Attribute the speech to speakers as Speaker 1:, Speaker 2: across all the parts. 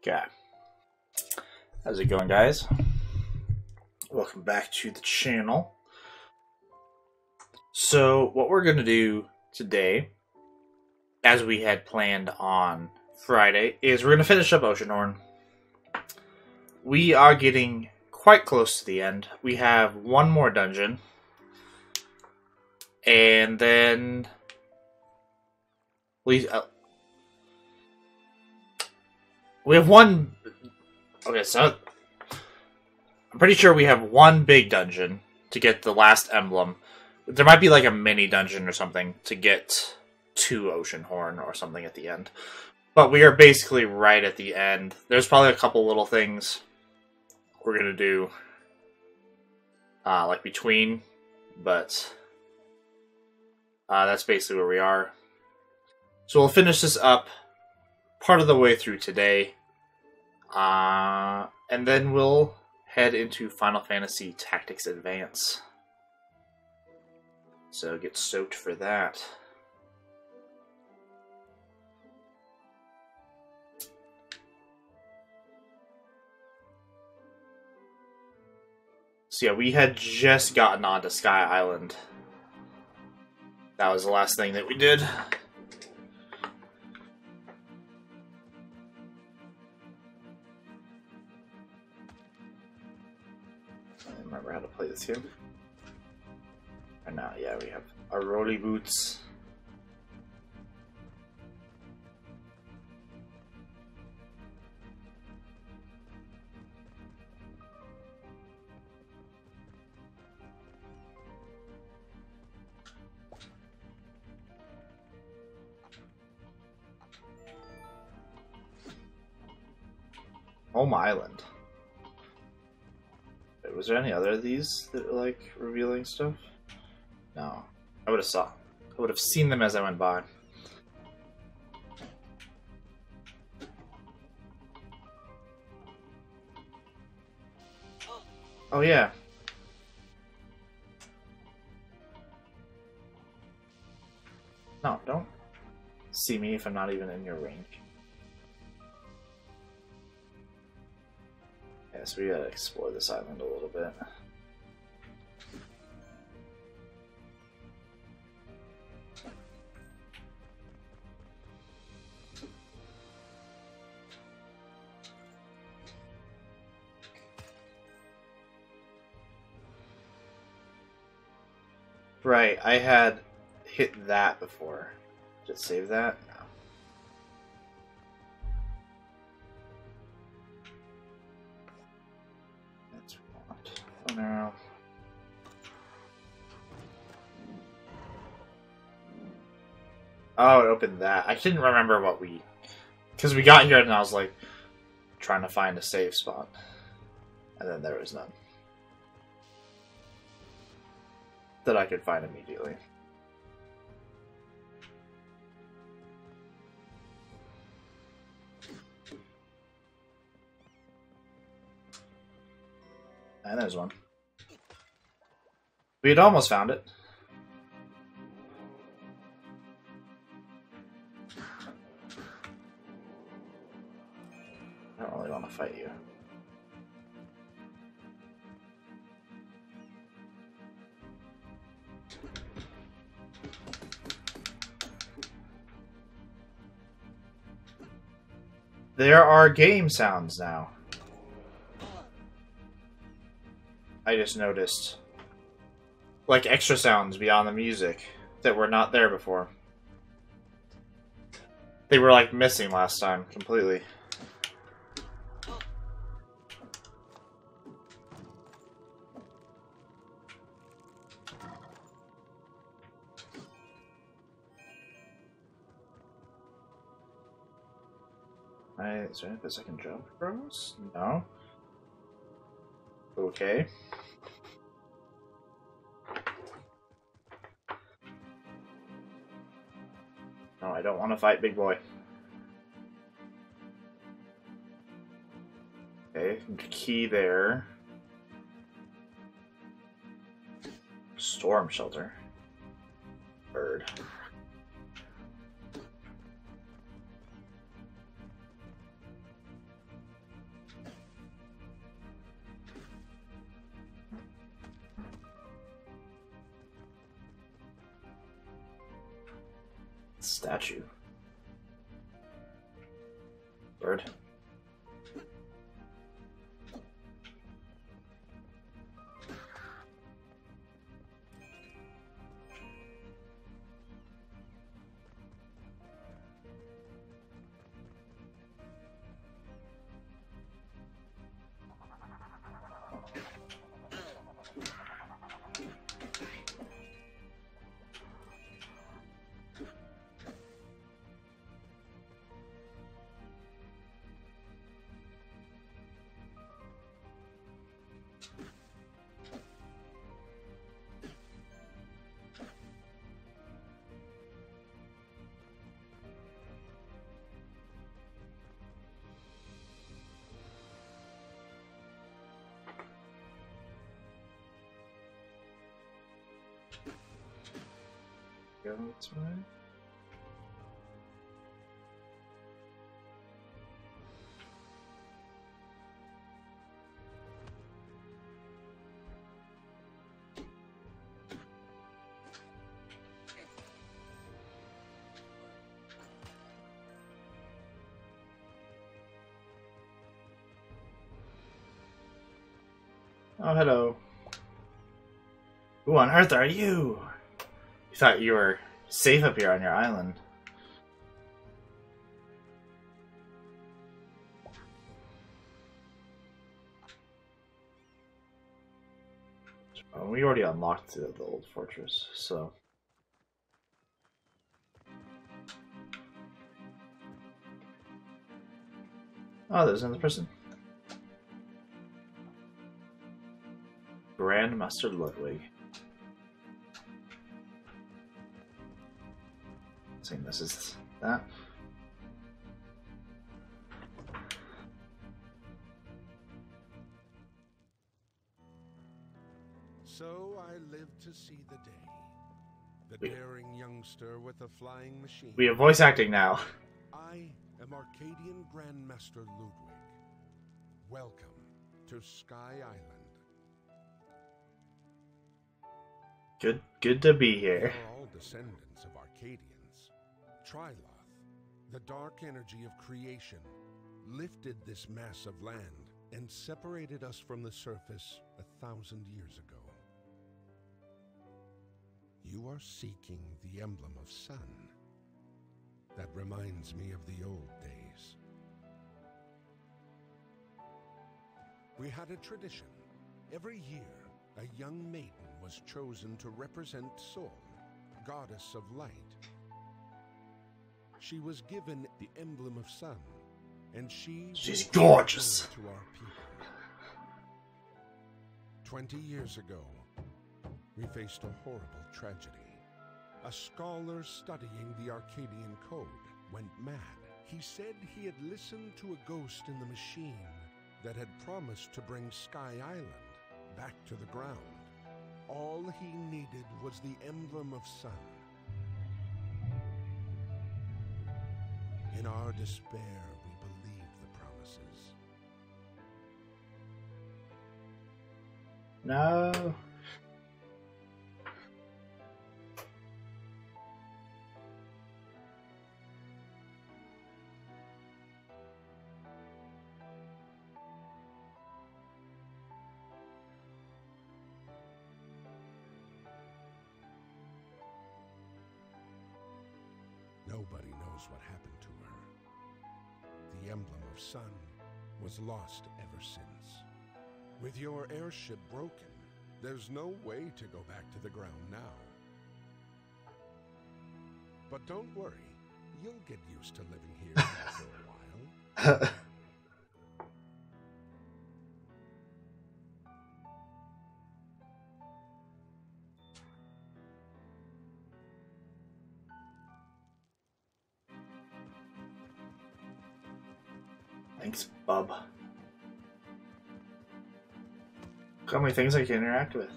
Speaker 1: Okay. How's it going, guys? Welcome back to the channel. So, what we're going to do today, as we had planned on Friday, is we're going to finish up Oceanhorn. We are getting quite close to the end. We have one more dungeon. And then we have one. Okay, so I'm pretty sure we have one big dungeon to get the last emblem. There might be like a mini dungeon or something to get to Oceanhorn or something at the end. But we are basically right at the end. There's probably a couple little things we're going to do like between, but that's basically where we are. So we'll finish this up part of the way through today. And then we'll head into Final Fantasy Tactics Advance. So get stoked for that. So yeah, we had just gotten onto Sky Island. That was the last thing that we did. I remember how to play this game. And now, yeah, we have our rolly boots. Home Island. Wait, was there any other of these that were like revealing stuff? No. I would have seen them as I went by. Oh yeah. No, don't see me if I'm not even in your range. Yeah, so we gotta explore this island a little bit. Right, I had hit that before. Did it save that? No. That's what. Oh no. Oh, it opened that. I didn't remember what we... Because we got here and I was like, trying to find a save spot. And then there was none that I could find immediately. And there's one. We had almost found it. I don't really want to fight you. There are game sounds now. I just noticed. Like extra sounds beyond the music that were not there before. They were like missing last time completely. Is there any place I can jump across? No. Okay. No, I don't want to fight Big Boy. Okay, key there. Storm shelter. Bird. statue. Bird. Go this way. Oh, hello. Who on earth are you? You thought you were safe up here on your island. We already unlocked the old fortress, so... Oh, there's another person. Grandmaster Ludwig. Saying this is that.
Speaker 2: So I lived to see the day. The daring youngster with a flying machine.
Speaker 1: We have voice acting now.
Speaker 2: I am Arcadian Grandmaster Ludwig. Welcome to Sky Island.
Speaker 1: Good to be here.
Speaker 2: We are all descendants of Arcadians. Triloth, the dark energy of creation, lifted this mass of land and separated us from the surface 1,000 years ago. You are seeking the emblem of sun. That reminds me of the old days. We had a tradition. Every year, a young maiden was chosen to represent Sol, goddess of light. She was given the emblem of sun, and she's
Speaker 1: gorgeous
Speaker 2: to our people. 20 years ago, we faced a horrible tragedy. A scholar studying the Arcadian code went mad. He said he had listened to a ghost in the machine that had promised to bring Sky Island back to the ground. All he needed was the emblem of sun. In our despair, we believed the promises.
Speaker 1: No.
Speaker 2: Nobody knows what happened to her. The emblem of sun was lost ever since. With your airship broken, there's no way to go back to the ground now. But don't worry, you'll get used to living here for a while.
Speaker 1: Thanks, bub. Look how many things I can interact with.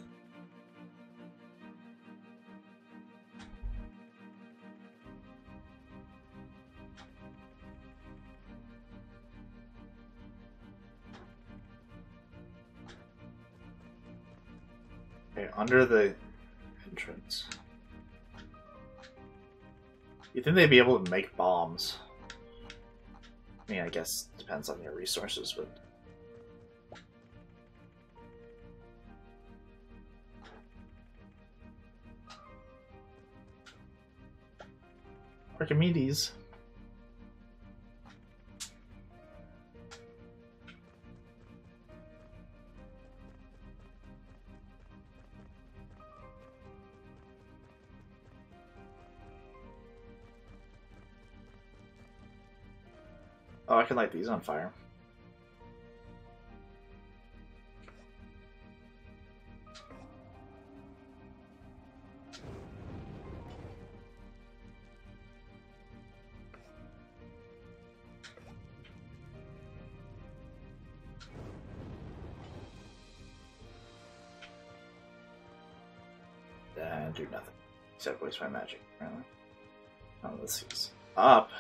Speaker 1: Okay, under the entrance. You think they'd be able to make bombs? I mean, I guess it depends on your resources, but... Archimedes. Oh, I can light these on fire. Do nothing. Except waste my magic, apparently. Oh, this is up.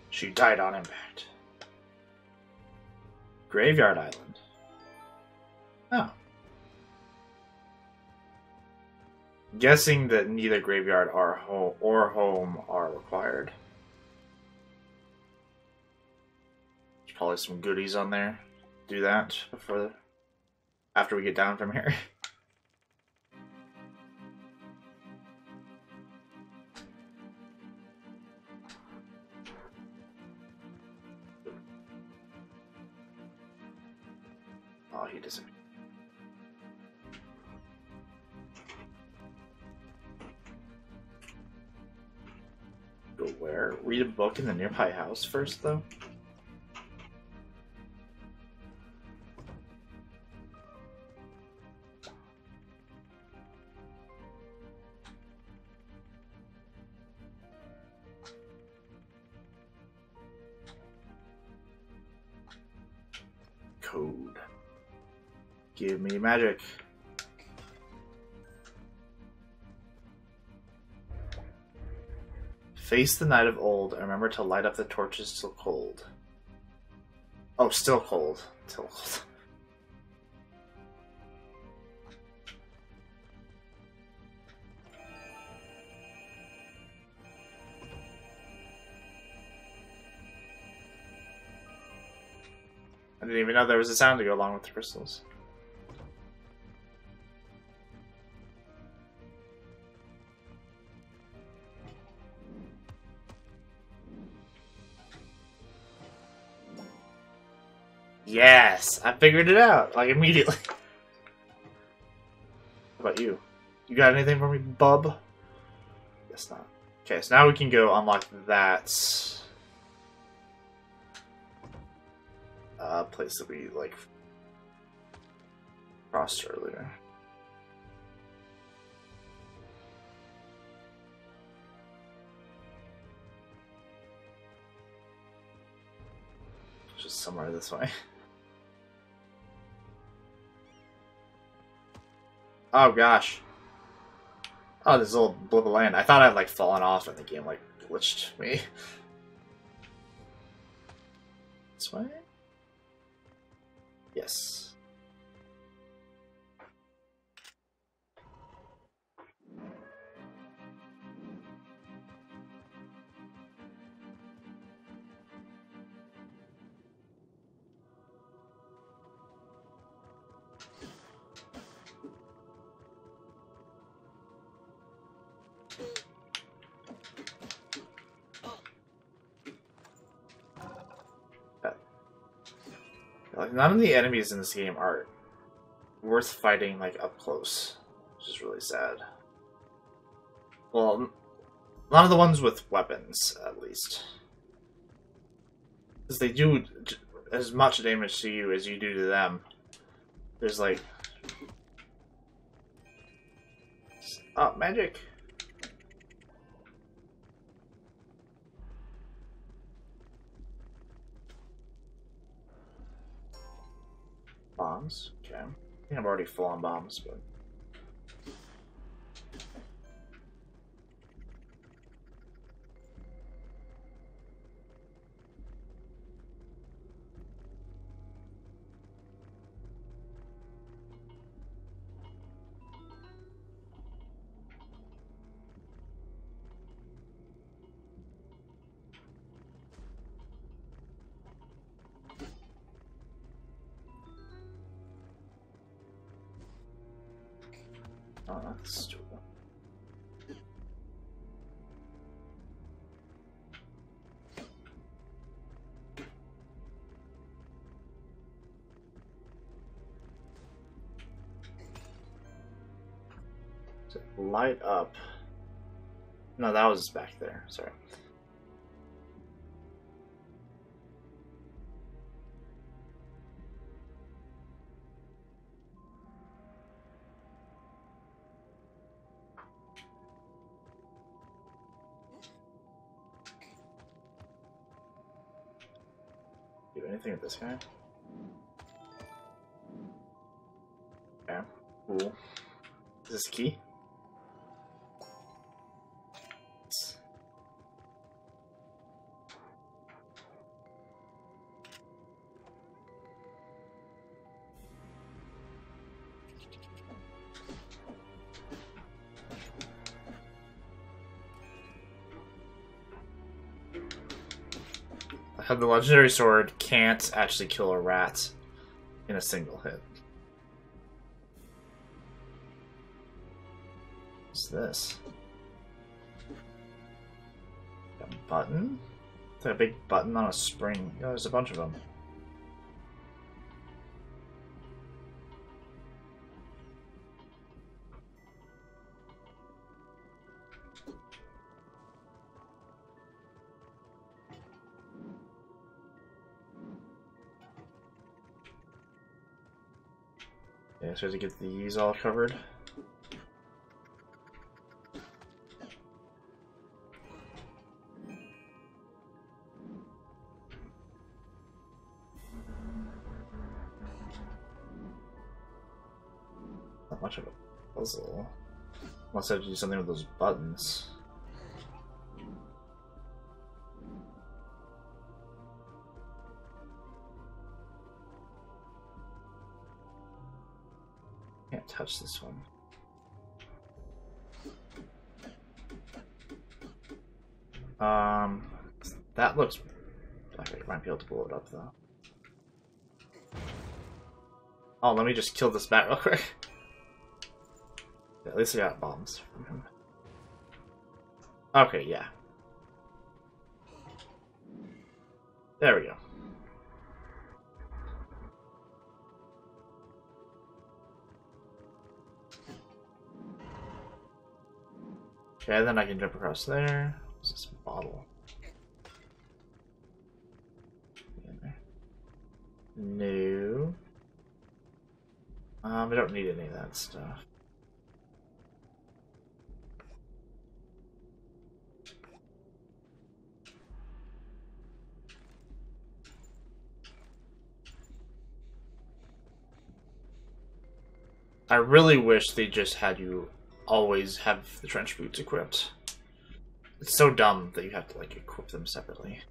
Speaker 1: She died on impact. Graveyard Island. Oh. Guessing that neither graveyard or home are required. There's probably some goodies on there. Do that after we get down from here. Oh, he disappeared. Go where? Read a book in the nearby house first, though? Code. Give me magic. Face the night of old, and remember to light up the torches till cold. Oh, still cold. Till cold. I didn't even know there was a sound to go along with the crystals. Yes! I figured it out, like, immediately. How about you? You got anything for me, bub? Guess not. Okay, so now we can go unlock that place that we, like, crossed earlier. Just somewhere this way. Oh gosh. Oh, this little blip of land. I thought I'd like fallen off and the game like glitched me. This way? Yes. Like, none of the enemies in this game are worth fighting, like, up close. Which is really sad. Well, none of the ones with weapons, at least. Because they do as much damage to you as you do to them. There's, like... Oh, magic! Bombs, okay. I think I'm already full on bombs, but... Oh, that's stupid. Light up. No, that was back there. Sorry. Do anything with this guy? Okay, cool. Is this key? The legendary sword can't actually kill a rat in a single hit. What's this? A button? It's like a big button on a spring. Oh, there's a bunch of them. Yeah, so to get these all covered. Not much of a puzzle. Unless I have to do something with those buttons. Can't touch this one. That looks... I might be able to blow it up though. Oh, let me just kill this bat real quick. Yeah, at least I got bombs from him. Okay, yeah. There we go. Okay, then I can jump across there. What's this bottle? No. I don't need any of that stuff. I really wish they just had you always have the trench boots equipped. It's so dumb that you have to like equip them separately.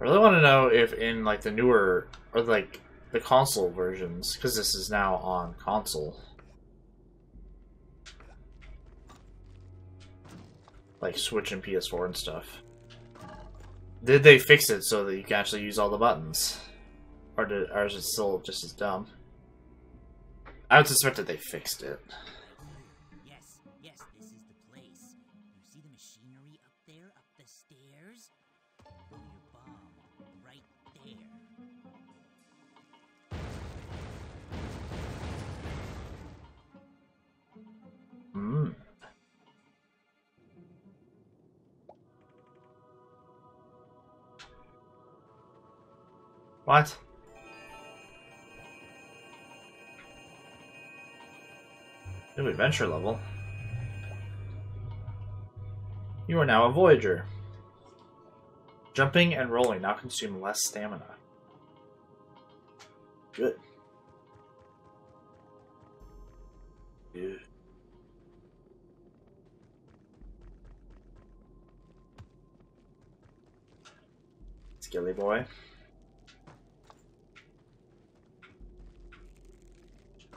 Speaker 1: I really want to know if in like the newer or like the console versions, because this is now on console, like Switch and PS4 and stuff, did they fix it so that you can actually use all the buttons, or is it still just as dumb? I would suspect that they fixed it.
Speaker 3: Yes, this is the place. You see the machinery up there, up the stairs? Throw your bomb right there.
Speaker 1: Hmm. What? New adventure level. You are now a Voyager. Jumping and rolling now consume less stamina. Good. Good. Skilly boy.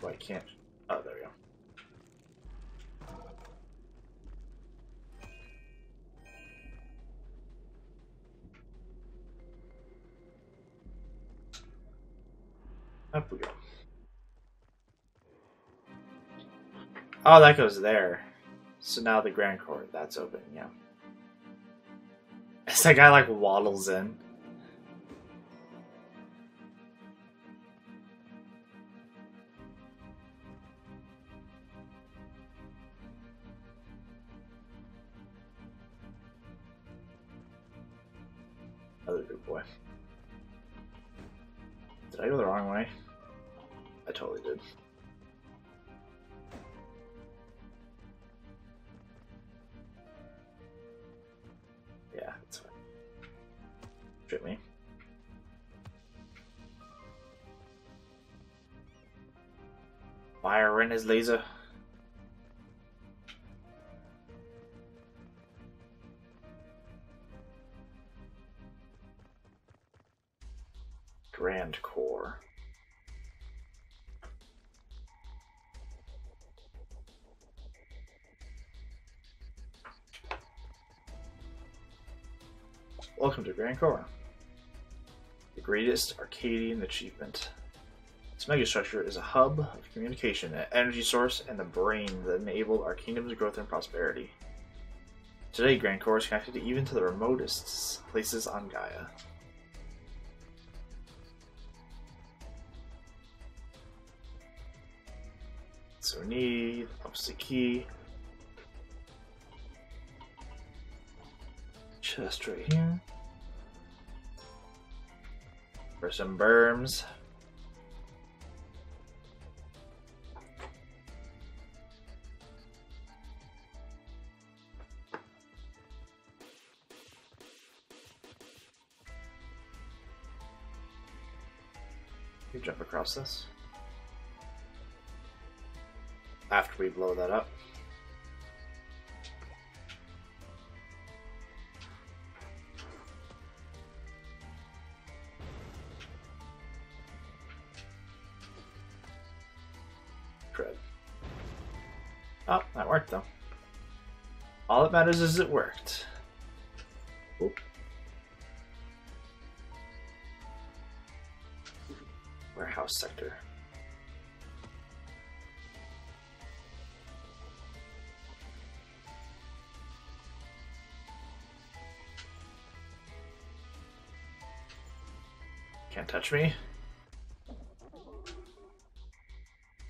Speaker 1: Oh, I can't. Oh, there we go. Up we go. Oh, that goes there. So now the Grand Court, that's open, yeah. As that guy like waddles in. Another good boy. Did I go the wrong way? I totally did. Yeah, that's fine. Trip me. Fire in his laser. Grand Core. Welcome to Grand Core. The greatest Arcadian achievement. This megastructure is a hub of communication, an energy source, and the brain that enabled our kingdom's growth and prosperity. Today, Grand Core is connected even to the remotest places on Gaia. So we need opposite key. Chest right here. For some berms. You jump across this. After we blow that up. Crud. Oh, that worked though. All that matters is it worked. Oop. Warehouse sector. Can't touch me.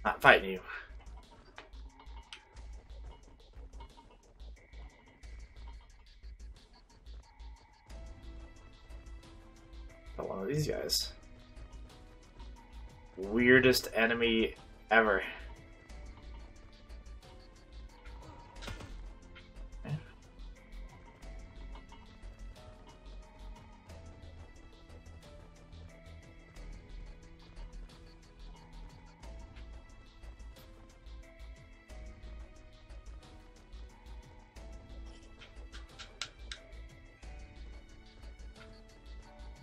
Speaker 1: Not fighting you. Not one of these guys. Weirdest enemy ever. Okay.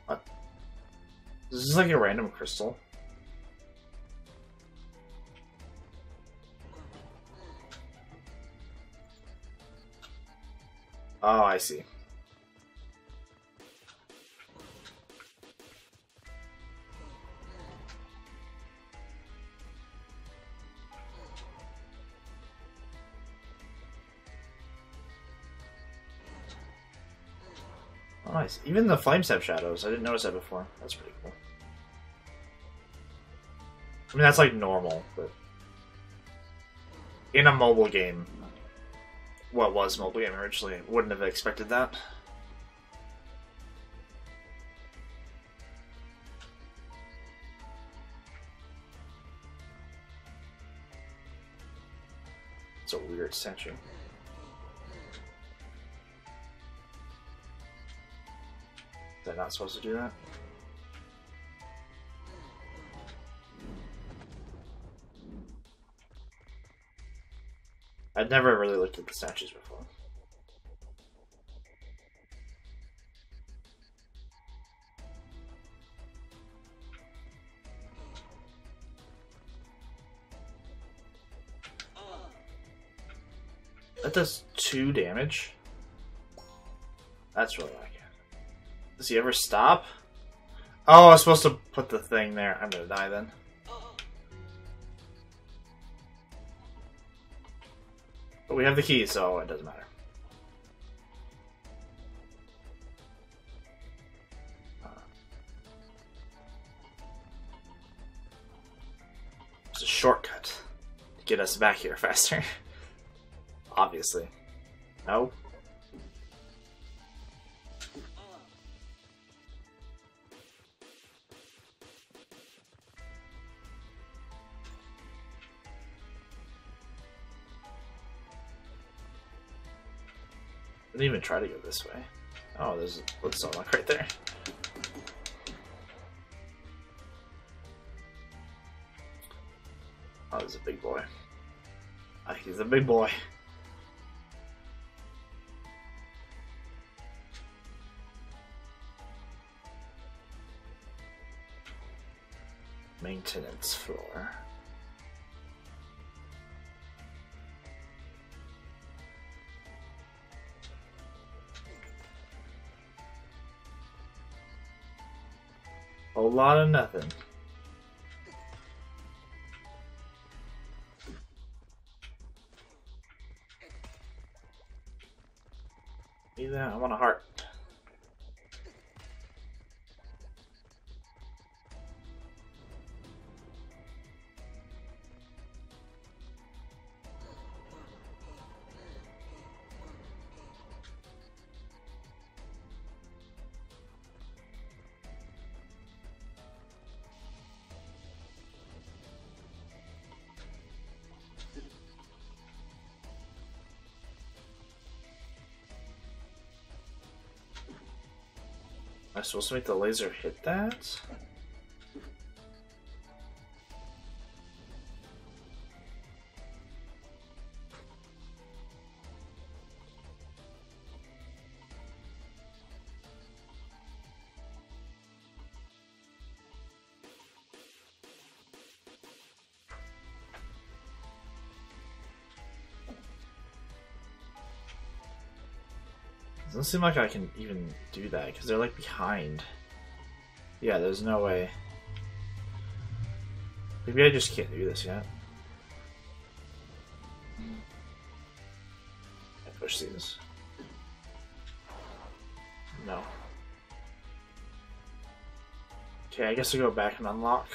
Speaker 1: What? This is like a random crystal. Oh, I see. Oh, nice. Even the flames have shadows. I didn't notice that before. That's pretty cool. I mean, that's like normal, but in a mobile game, what was mobile game originally, wouldn't have expected that. It's a weird statue. Was I not supposed to do that? I'd never really looked at the statues before. That does 2 damage. That's really not good. Does he ever stop? Oh, I was supposed to put the thing there. I'm gonna die then. But we have the key, so it doesn't matter. It's a shortcut to get us back here faster. Obviously. No? I didn't even try to go this way. Oh, there's a Bloodstone Lock right there. Oh, there's a big boy. I think he's a big boy. Maintenance floor. A lot of nothing. Need that? I want a heart. Am I supposed to make the laser hit that? Doesn't seem like I can even do that because they're like behind. Yeah, there's no way. Maybe I just can't do this yet. I push these. No. Okay, I guess I go back and unlock.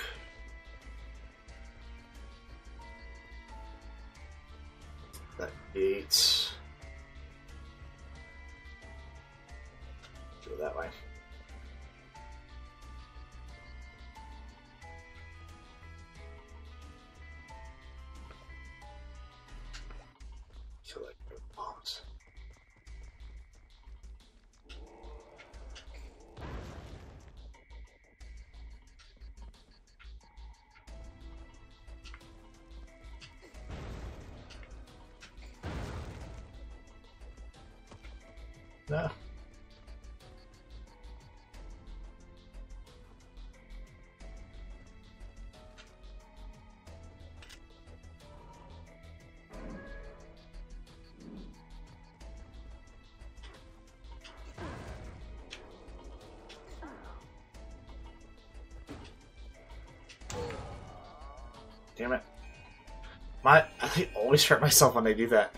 Speaker 1: That gate. Go that way. Collect the bombs. No. Damn it. I always hurt myself when I do that.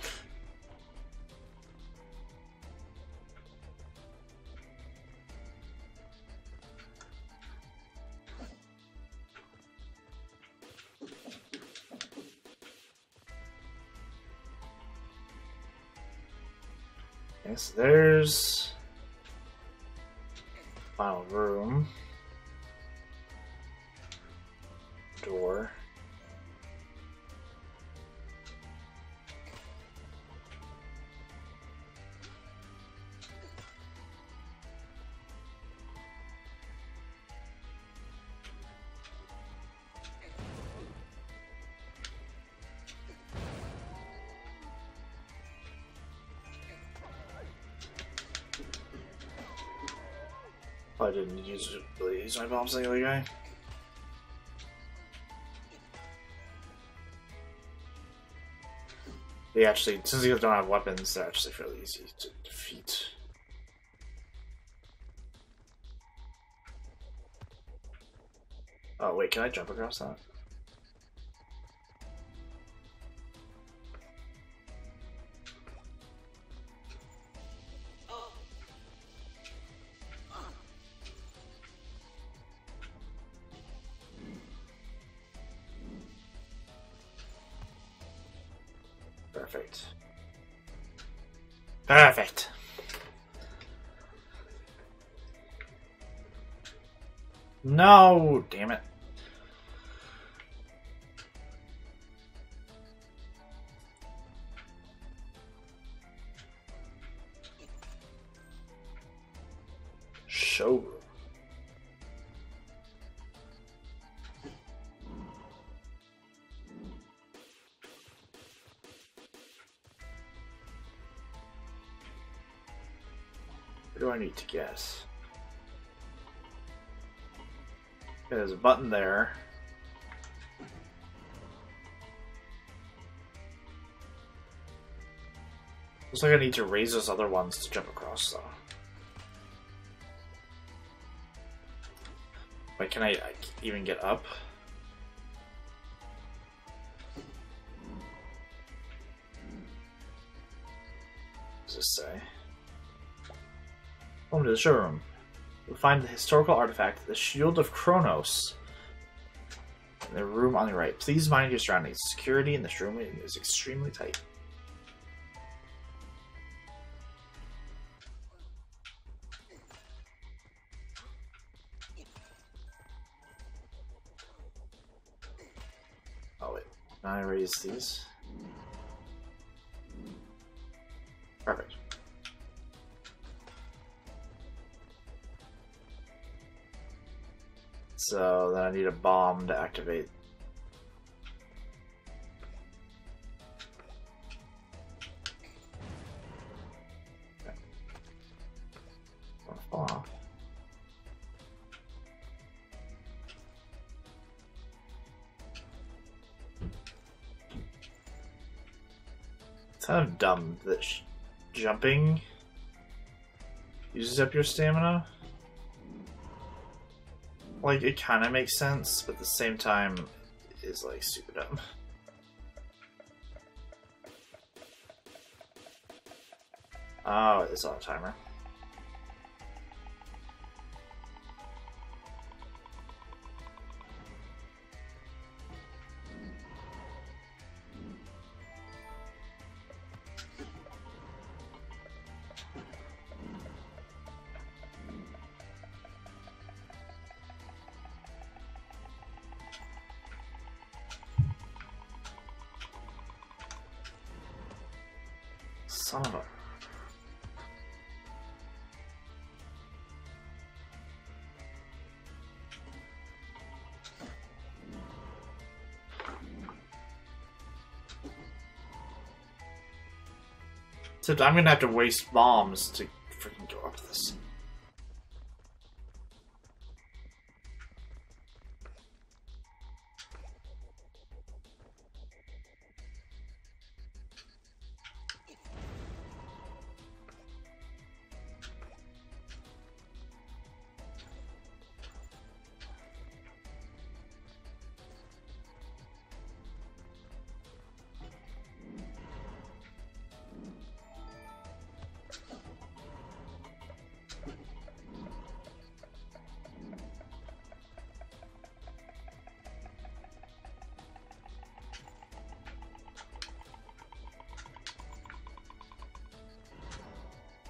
Speaker 1: Yes, there's final room. Door. Probably didn't really use my bombs on the other guy. They actually, since you don't have weapons, they're actually fairly easy to defeat. Oh wait, can I jump across that? Perfect. Perfect. No, damn it. Showroom. What do I need to guess? Okay, there's a button there. Looks like I need to raise those other ones to jump across, though. Wait, can I even get up? What does this say? Home to the showroom. You'll find the historical artifact, the Shield of Kronos, in the room on the right. Please mind your surroundings. Security in this room is extremely tight. Oh wait, now I raise these. Perfect. So then I need a bomb to activate. Okay. Fall off. It's kind of dumb that jumping uses up your stamina. Like, it kind of makes sense, but at the same time, is like super dumb. Oh, it's on a timer. Son of a... Except I'm gonna have to waste bombs to freaking go up this.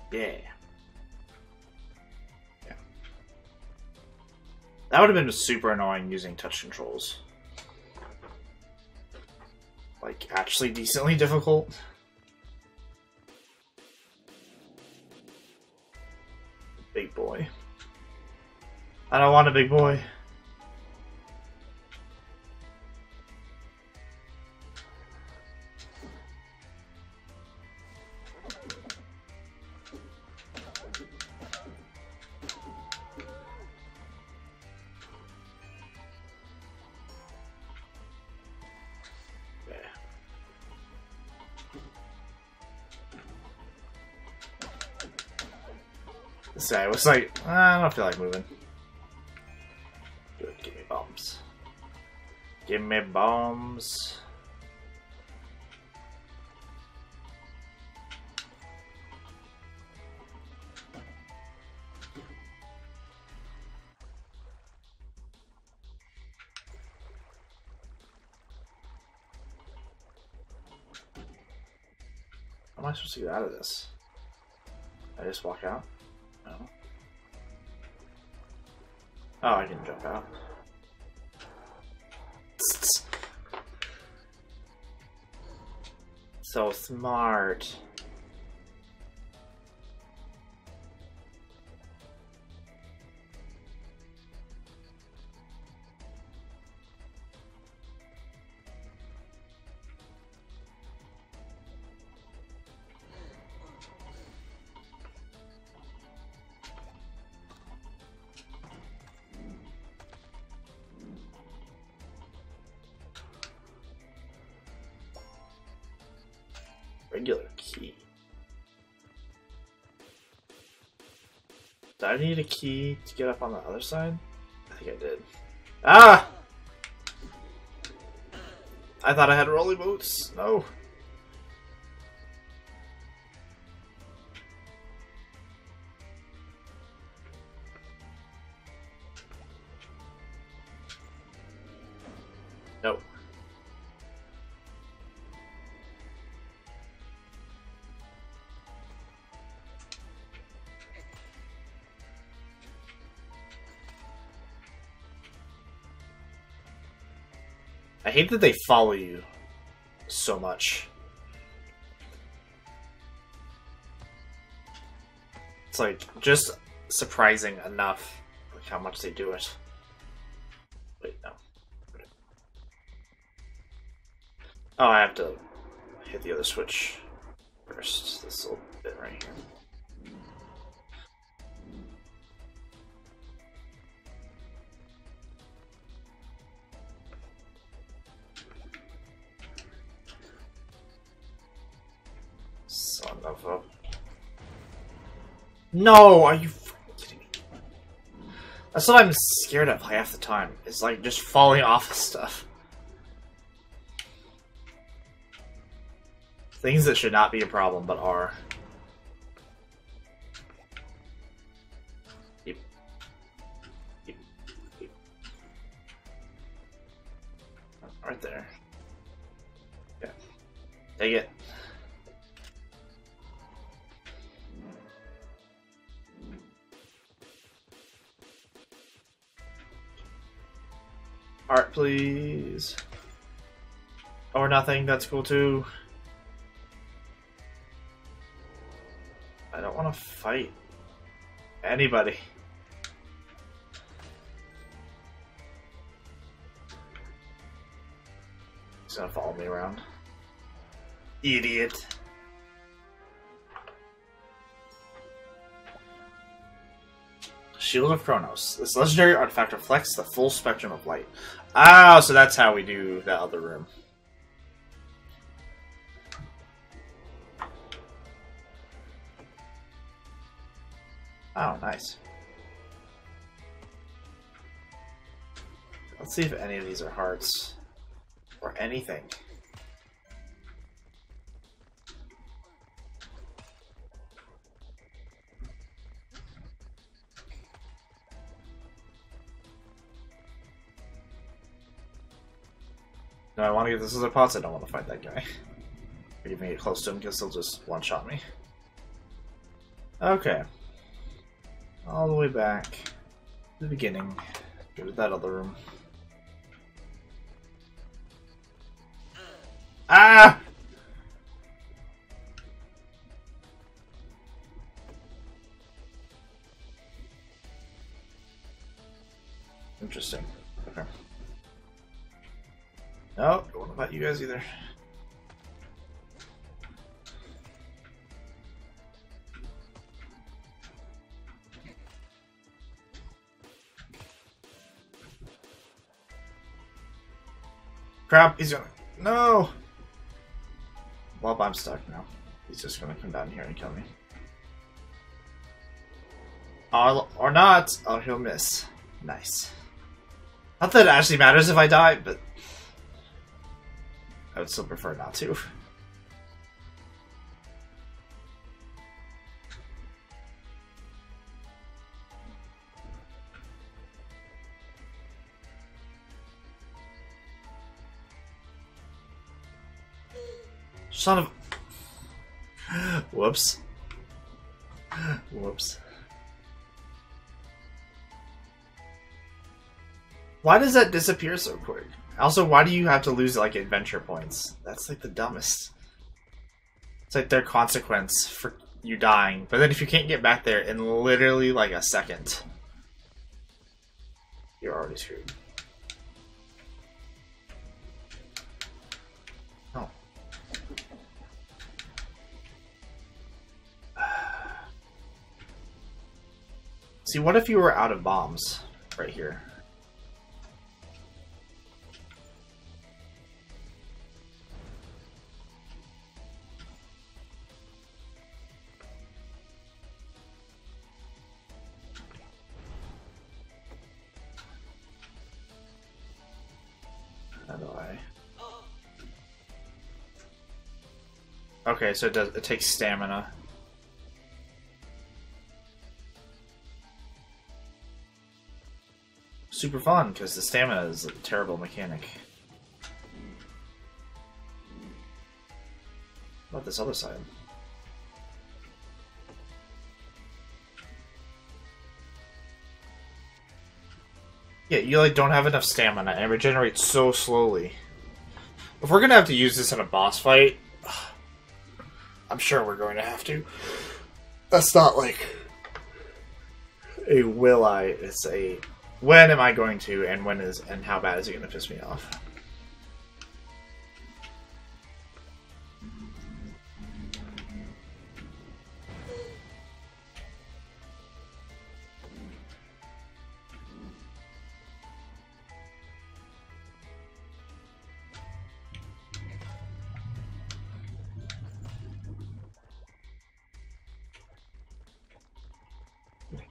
Speaker 1: Yeah. Yeah. That would have been super annoying using touch controls. Like, actually decently difficult. Big boy. I don't want a big boy. say, I was like, I don't feel like moving. Good, give me bombs. Give me bombs. How am I supposed to get out of this? I just walk out? No. Oh, I can jump out. So smart. Regular key. Did I need a key to get up on the other side? I think I did. Ah! I thought I had rolly boots. No. Nope. I hate that they follow you so much. It's like just surprising enough, like how much they do it. Wait, no. Oh, I have to hit the other switch first. This little bit right here. Son of a... No! Are you freaking kidding me? That's what I'm scared of half the time. It's like just falling off of stuff. Things that should not be a problem, but are. Yep. Yep. Yep. Right there. Yeah. Take it. Art, please. Or nothing, that's cool too. I don't want to fight anybody. He's gonna follow me around. Idiot. Shield of Chronos. This legendary artifact reflects the full spectrum of light. Ah, so that's how we do that other room. Oh, nice. Let's see if any of these are hearts. Or anything. No, I want to get this as a pots. I don't want to fight that guy. Or even get close to him because he'll just one-shot me. Okay. All the way back to the beginning. Go to that other room. Ah! Interesting. Okay. No, don't want to fight you guys either. Crap, he's gonna... No! Well, I'm stuck now. He's just gonna come down here and kill me. Or not. Oh, he'll miss. Nice. Not that it actually matters if I die, but I would still prefer not to. Son of... Whoops. Whoops. Why does that disappear so quick? Also, why do you have to lose, like, adventure points? That's, like, the dumbest. It's like their consequence for you dying. But then if you can't get back there in literally, like, a second, you're already screwed. Oh. See, what if you were out of bombs right here? How do I? Okay, so it takes stamina. Super fun, because the stamina is a terrible mechanic. What about this other side? Yeah, you like don't have enough stamina and it regenerates so slowly. If we're gonna have to use this in a boss fight, I'm sure we're going to have to. That's not like a will I, it's a when am I going to, and when is, and how bad is it gonna piss me off?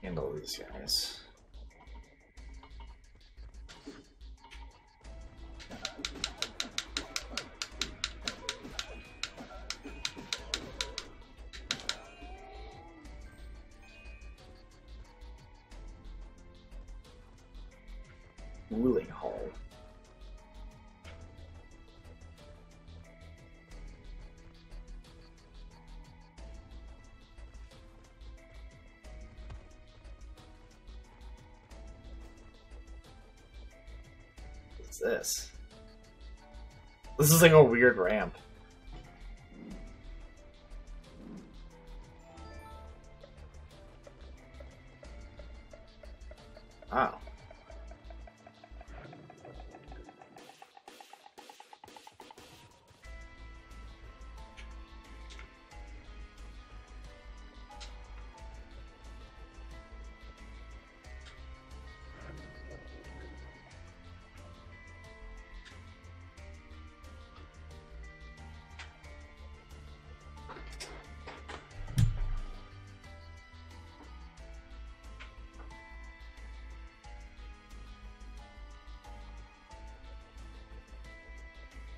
Speaker 1: Handle these guys. Ruling Hall. What's this? This is like a weird ramp. Oh.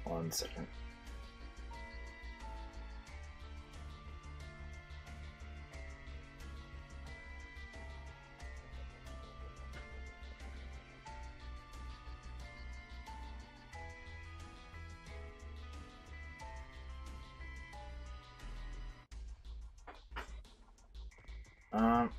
Speaker 1: One second. Um.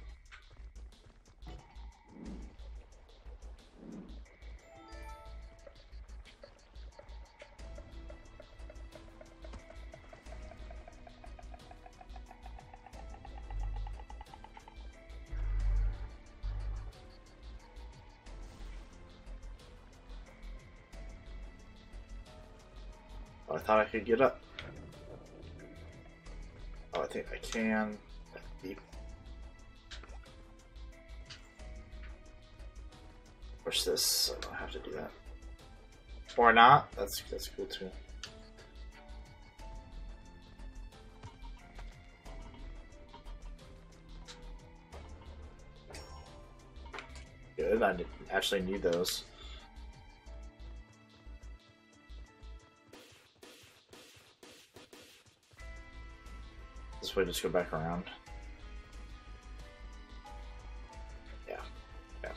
Speaker 1: Oh, I thought I could get up. Oh, I think I can. Beep. Push this, so I don't have to do that. Or not. That's cool too. not actually need those. This way, just go back around. Yeah. Yeah.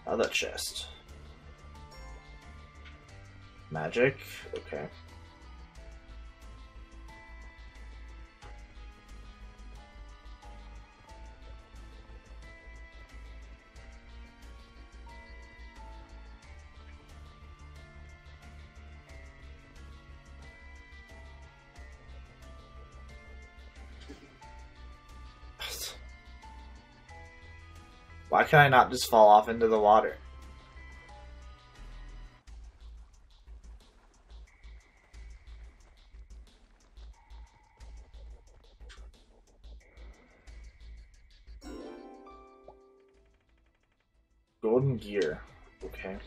Speaker 1: Another chest. Magic? Okay. Why can I not just fall off into the water? Golden gear. Okay.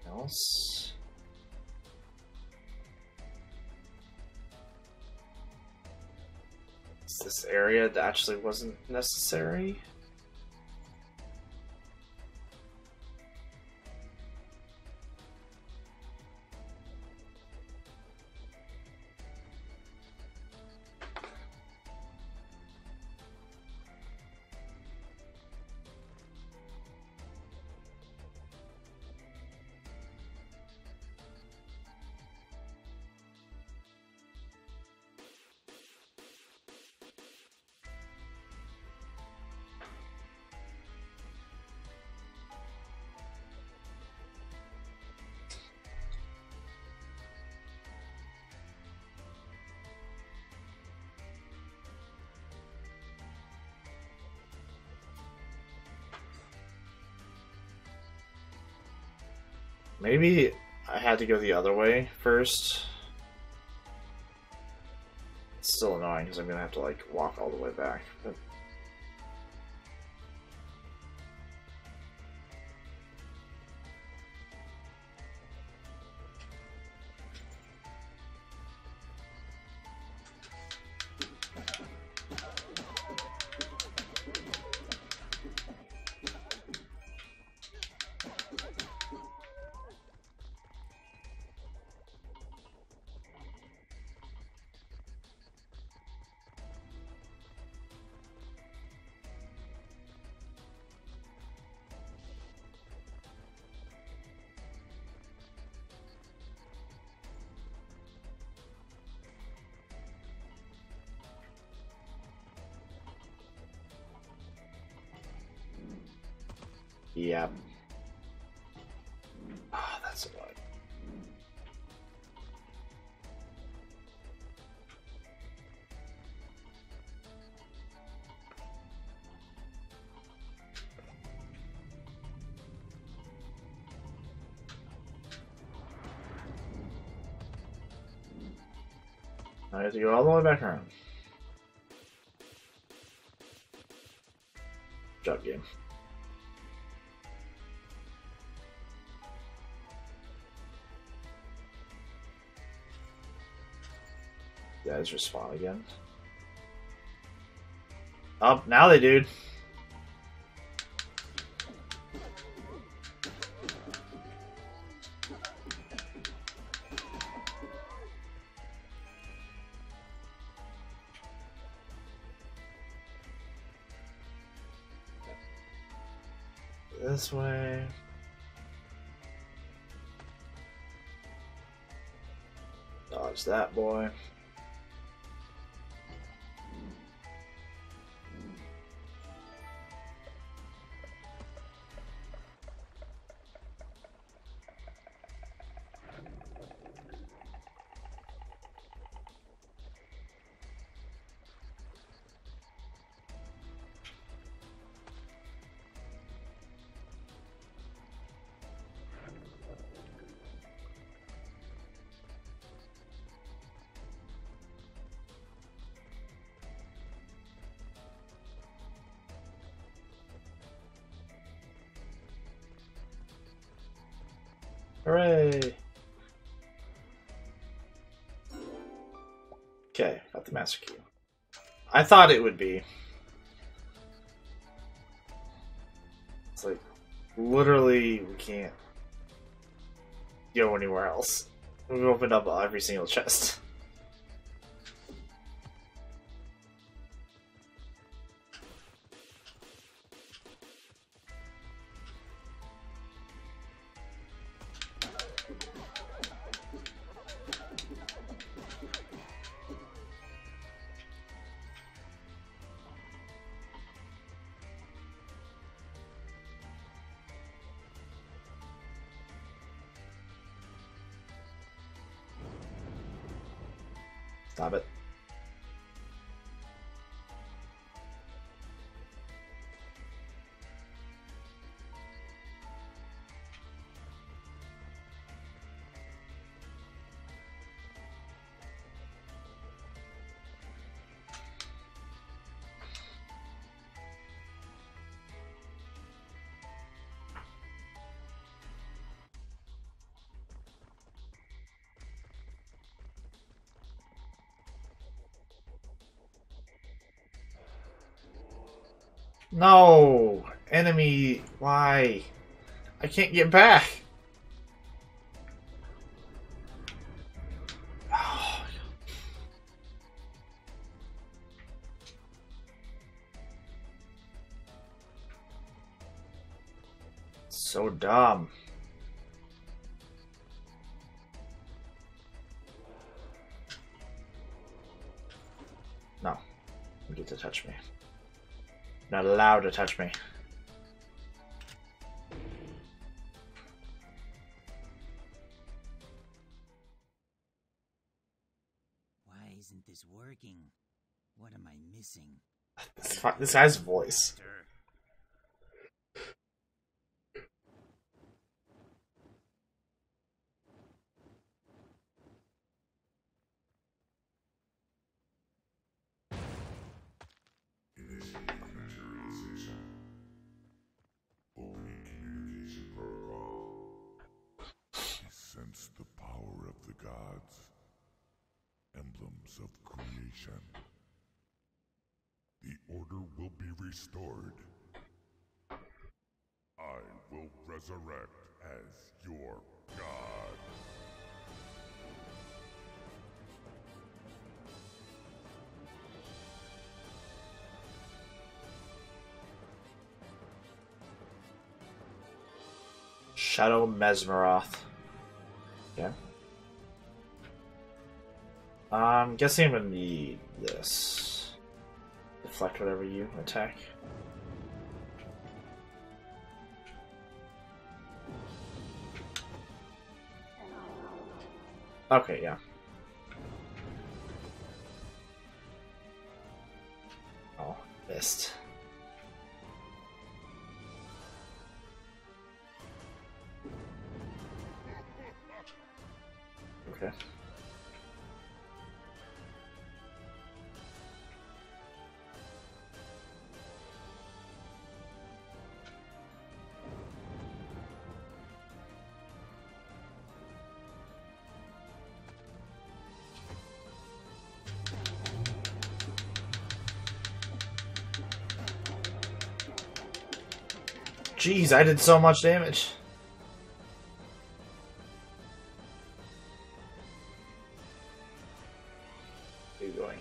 Speaker 1: Else? Is this area that actually wasn't necessary? Maybe I had to go the other way first. It's still annoying because I'm gonna have to like walk all the way back. But yeah. Ah, that's annoying. I have to go all the way back around. Good job, game. Guys respawn again. Oh, now they do. This way. Dodge that boy. Hooray! Okay, got the master key. I thought it would be. It's like, literally, we can't go anywhere else. We've opened up every single chest. Stop it. No! Enemy! Why? I can't get back! So dumb. No. You get to touch me. Not allowed to touch me.
Speaker 3: Why isn't this working? What am I missing?
Speaker 1: This guy's voice.
Speaker 2: Sense the power of the gods, emblems of creation. The order will be restored. I will resurrect as your god.
Speaker 1: Shadow Mesmeroth. Yeah. I'm guessing I'm gonna need this. Deflect whatever you attack. Okay, yeah. Oh, missed. Okay. Jeez, I did so much damage. Keep going.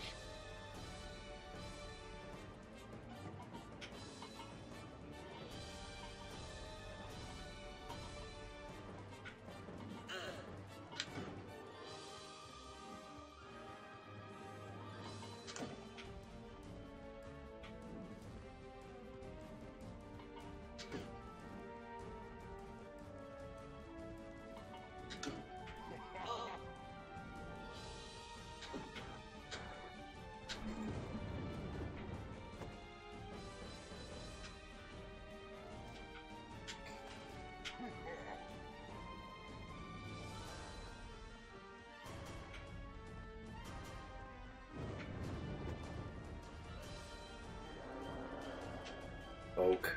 Speaker 1: Oak.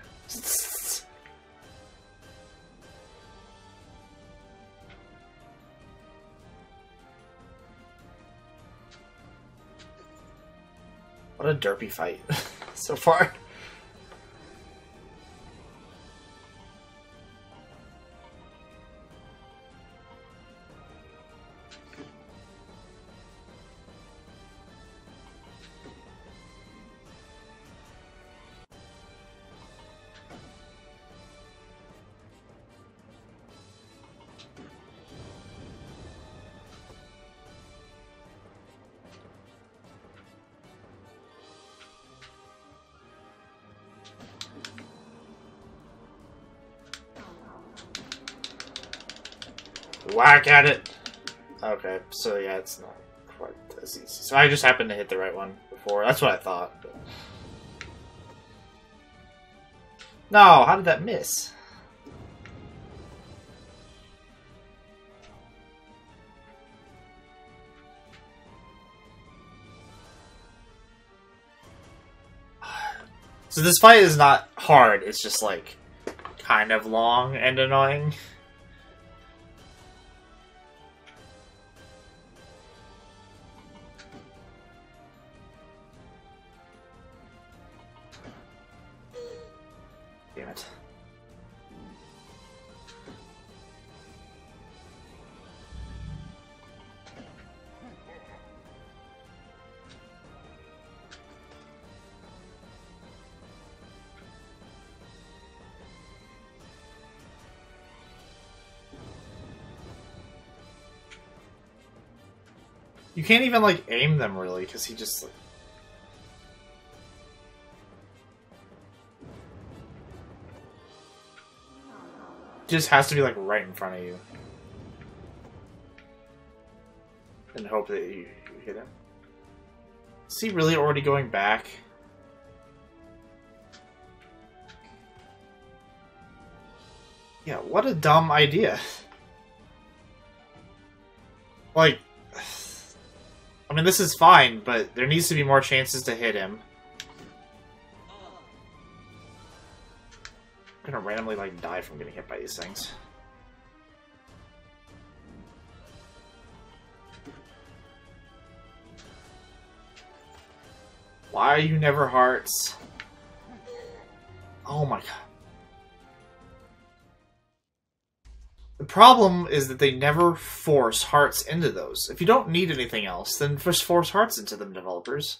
Speaker 1: What a derpy fight so far. Whack at it! Okay, so yeah, it's not quite as easy. So I just happened to hit the right one before. That's what I thought. But... No, how did that miss? So this fight is not hard, it's just like kind of long and annoying. Damn it. You can't even, like, aim them, really, because he just, like... just has to be, like, right in front of you. And hope that you hit him. Is he really already going back? Yeah, what a dumb idea. Like... I mean, this is fine, but there needs to be more chances to hit him. I'm gonna randomly, like, die from getting hit by these things. Why are you never hearts? Oh my god. The problem is that they never force hearts into those. If you don't need anything else, then just force hearts into them, developers.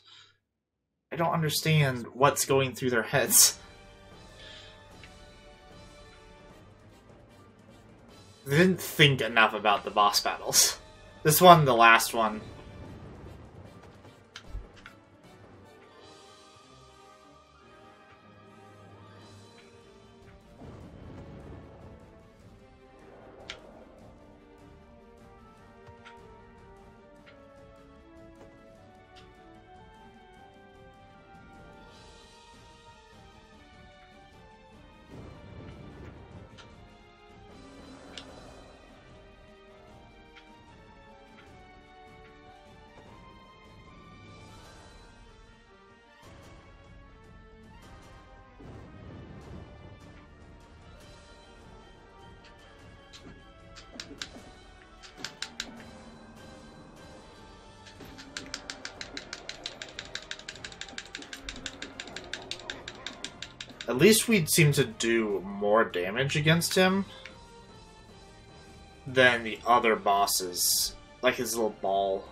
Speaker 1: I don't understand what's going through their heads. They didn't think enough about the boss battles. This one, the last one. At least we'd seem to do more damage against him than the other bosses. Like his little ball.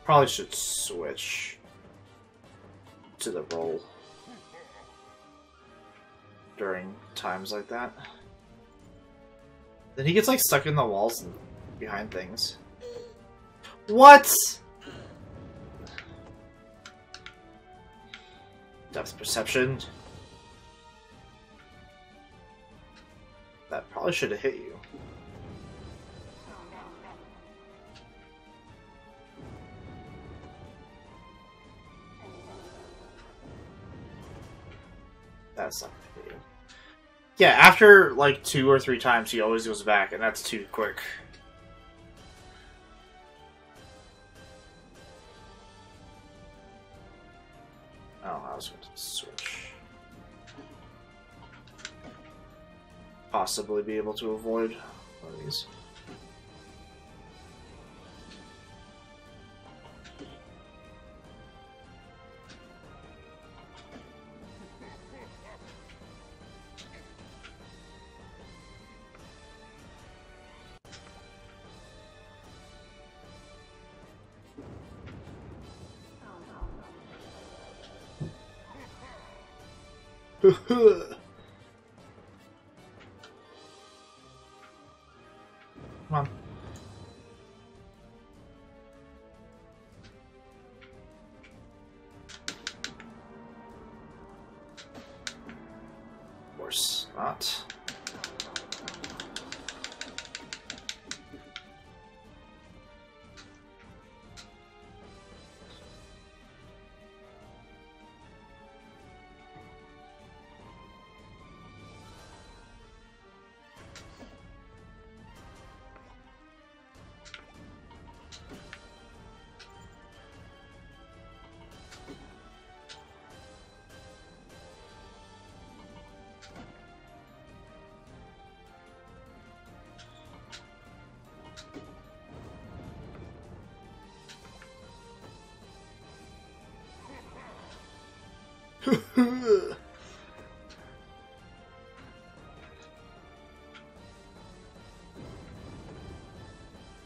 Speaker 1: Probably should switch to the roll during times like that. Then he gets like stuck in the walls and behind things. What? Depth perception. That probably should have hit you. That's not gonna hit you. Yeah, after like 2 or 3 times, he always goes back, and that's too quick. possibly be able to avoid one of these. Come on. Of course not.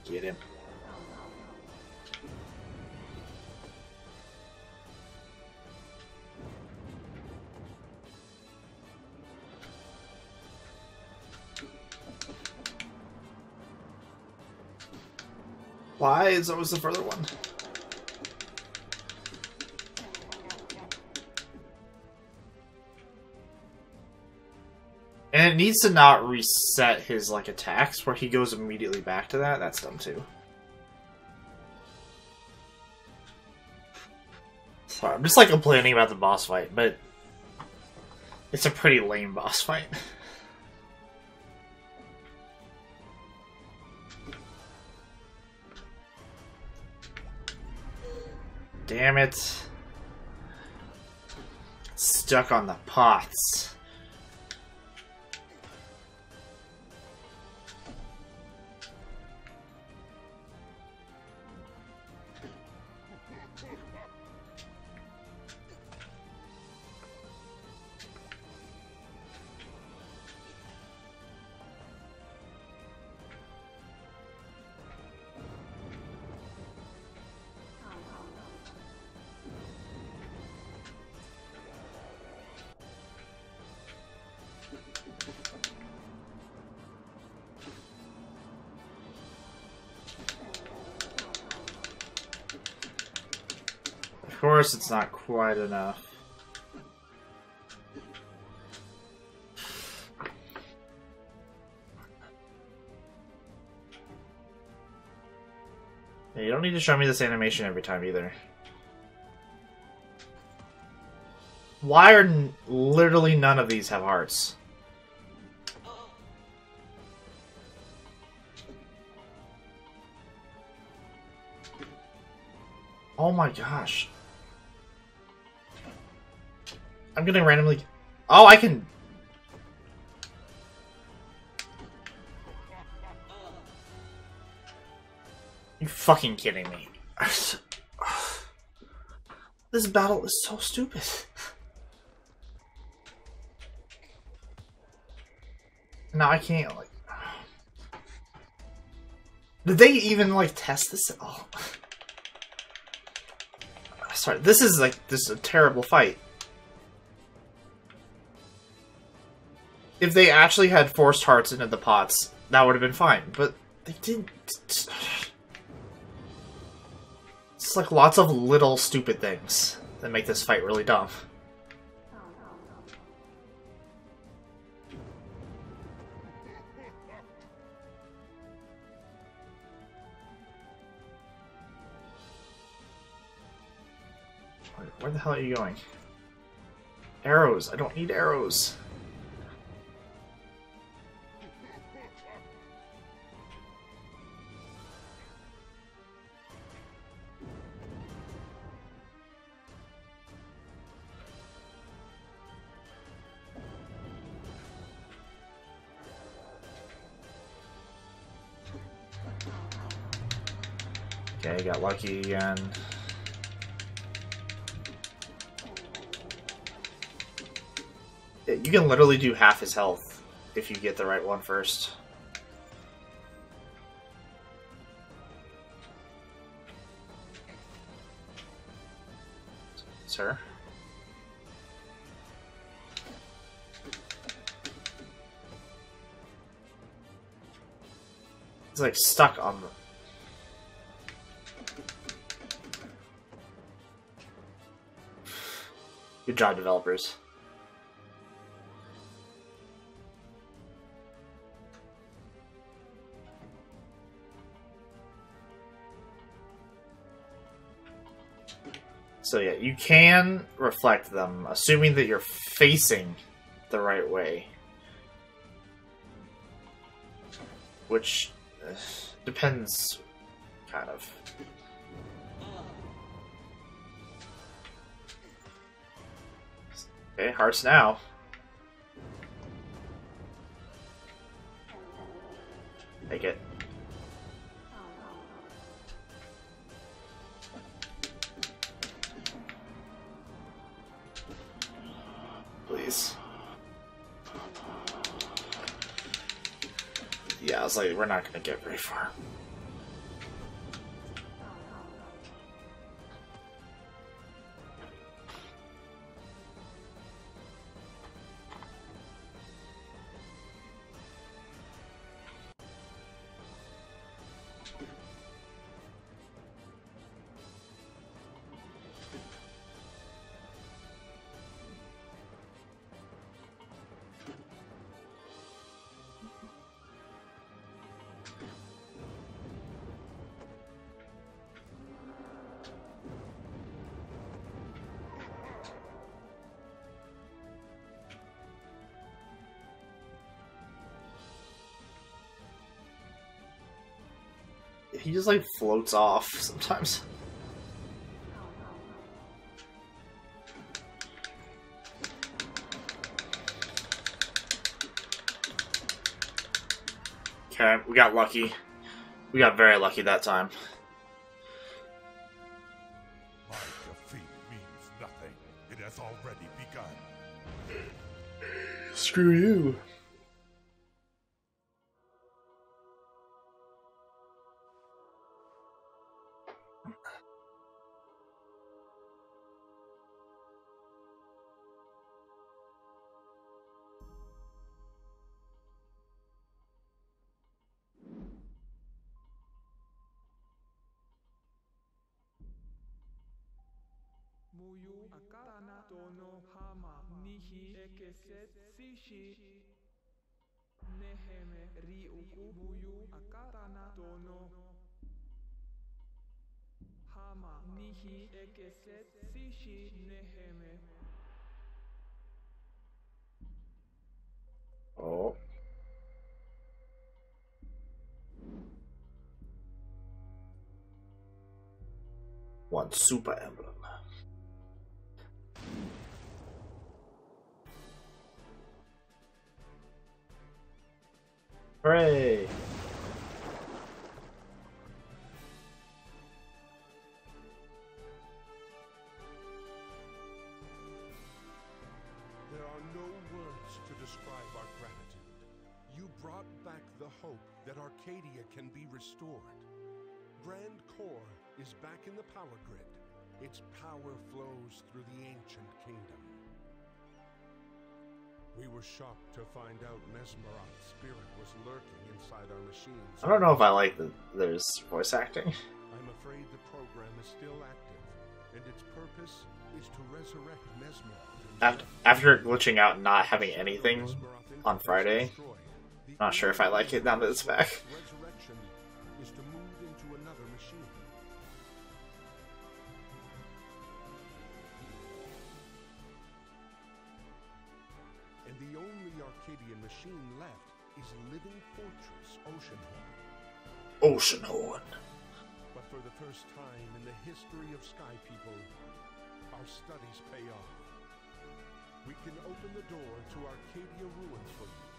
Speaker 1: Get him. Why is always the further one? And it needs to not reset his like attacks where he goes immediately back to that. That's dumb too. Sorry, I'm just like complaining about the boss fight, but it's a pretty lame boss fight. Damn it. Stuck on the pots. Of course, it's not quite enough. Yeah, you don't need to show me this animation every time either. Why are literally none of these have hearts? Oh my gosh. I'm gonna randomly... Oh, I can... You fucking kidding me. This battle is so stupid. Now I can't, like... Did they even, like, test this at all? Sorry, this is a terrible fight. If they actually had forced hearts into the pots, that would have been fine, but they didn't. It's like lots of little stupid things that make this fight really dumb. Where the hell are you going? Arrows! I don't need arrows! Okay, got lucky again. You can literally do half his health if you get the right one first. Sir? It's like stuck on the... Good job, developers. So yeah, you can reflect them, assuming that you're facing the right way. Which depends, kind of. Okay, hearts now. Take it. Please. Yeah, I was like, we're not gonna get very far. He just like floats off sometimes. Okay, we got lucky. We got very lucky that time.
Speaker 2: My defeat means nothing. It has already begun.
Speaker 1: Screw you.
Speaker 4: Muyu akatana tono hama nihi ekeset sishi neheme ryuku muyu akatana tono hama nihi ekeset sishi neheme.
Speaker 1: Oh. One super emblem. Hooray!
Speaker 2: There are no words to describe our gratitude. You brought back the hope that Arcadia can be restored. Grand Core is back in the power grid. Its power flows through the ancient kingdom. We were shocked to find out Mesmeroth's spirit was lurking inside our machines.
Speaker 1: I don't know if I like that there's voice acting.
Speaker 2: I'm afraid the program is still active, and its purpose is to resurrect Mesmeroth.
Speaker 1: After glitching out and not having anything on Friday, I'm not sure if I like it now that it's back.
Speaker 2: Resurrection is to move into another machine. And the only Arcadian machine left is Living Fortress Oceanhorn.
Speaker 1: Oceanhorn.
Speaker 2: But for the first time in the history of Sky People, our studies pay off. We can open the door to Arcadia ruins for you.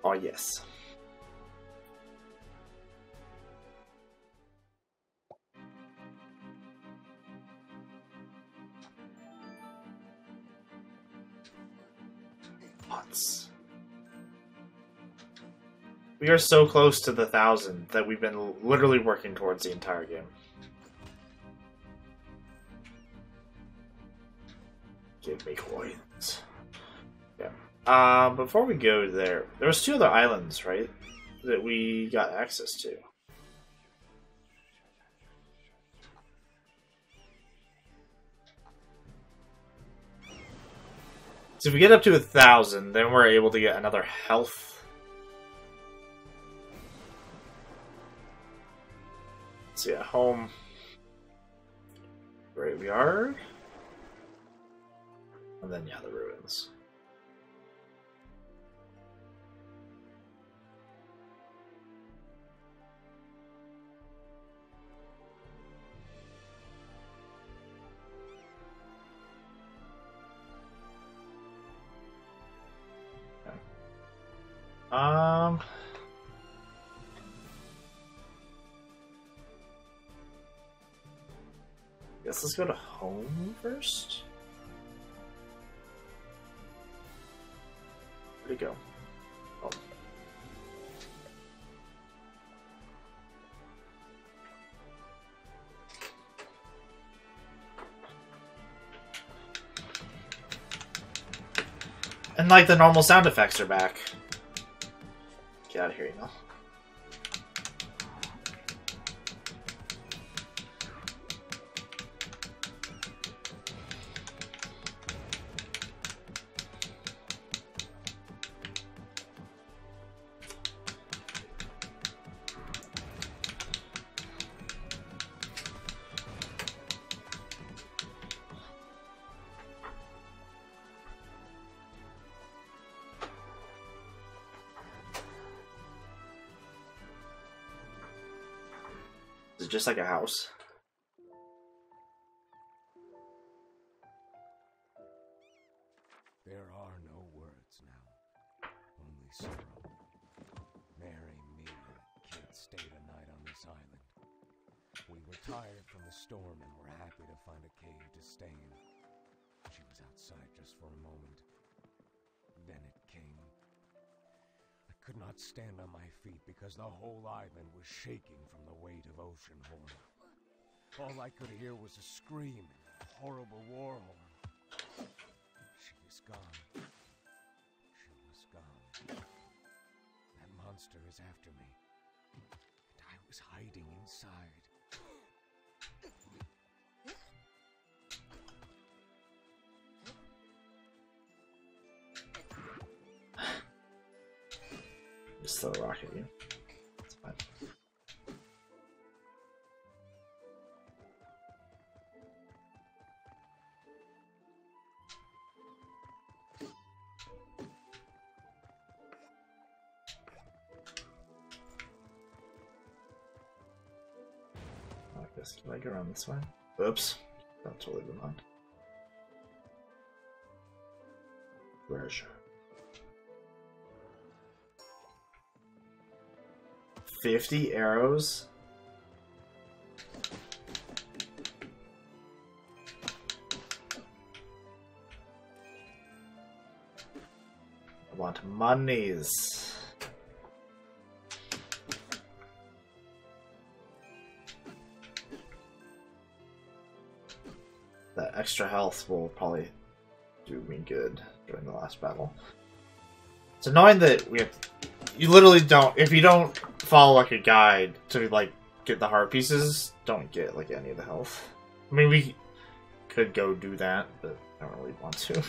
Speaker 1: Oh yes. spots. We are so close to the 1,000 that we've been literally working towards the entire game. Give me coins. Yeah. Before we go there was 2 other islands, right? That we got access to. So if we get up to 1,000, then we're able to get another health. Let's see, at home. Graveyard. And then, yeah, the ruins. Guess let's go to home first. Where'd it go? Oh. And like the normal sound effects are back. Get out of here, you know. Is it just like a house?
Speaker 2: There are no words now, only sorrow. Mary, me, and the kid stayed a night on this island. We were tired from the storm and were happy to find a cave to stay in. She was outside just for a moment. Then it came. I could not stand on my feet because the whole island was shaking from the weight of Oceanhorn. All I could hear was a scream and a horrible war horn. She was gone. She was gone. That monster is after me. And I was hiding inside.
Speaker 1: Just throw a rock at you. It's fine. I guess can I go around this way? Oops. That totally been on. Treasure. 50 arrows? I want monies. That extra health will probably do me good during the last battle. It's annoying that we have you literally don't, if you don't follow like a guide to like get the heart pieces, don't get like any of the health. I mean, we could go do that, but I don't really want to.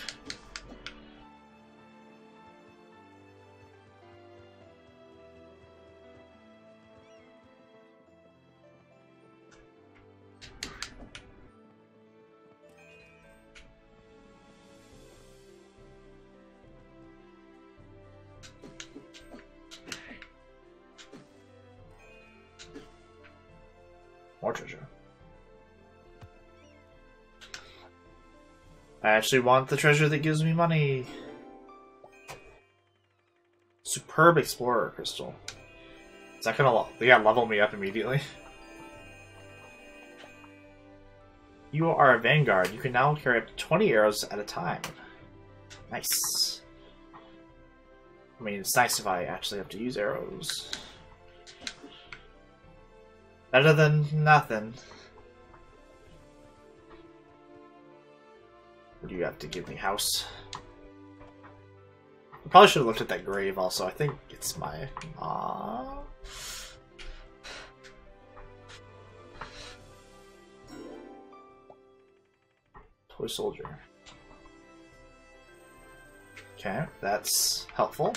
Speaker 1: More treasure. I actually want the treasure that gives me money. Superb Explorer Crystal. Is that gonna level me up immediately? You are a Vanguard. You can now carry up to 20 arrows at a time. Nice. I mean, it's nice if I actually have to use arrows. Better than nothing. What do you have to give me, house? I probably should have looked at that grave also. I think it's my mom. Toy soldier. Okay, that's helpful.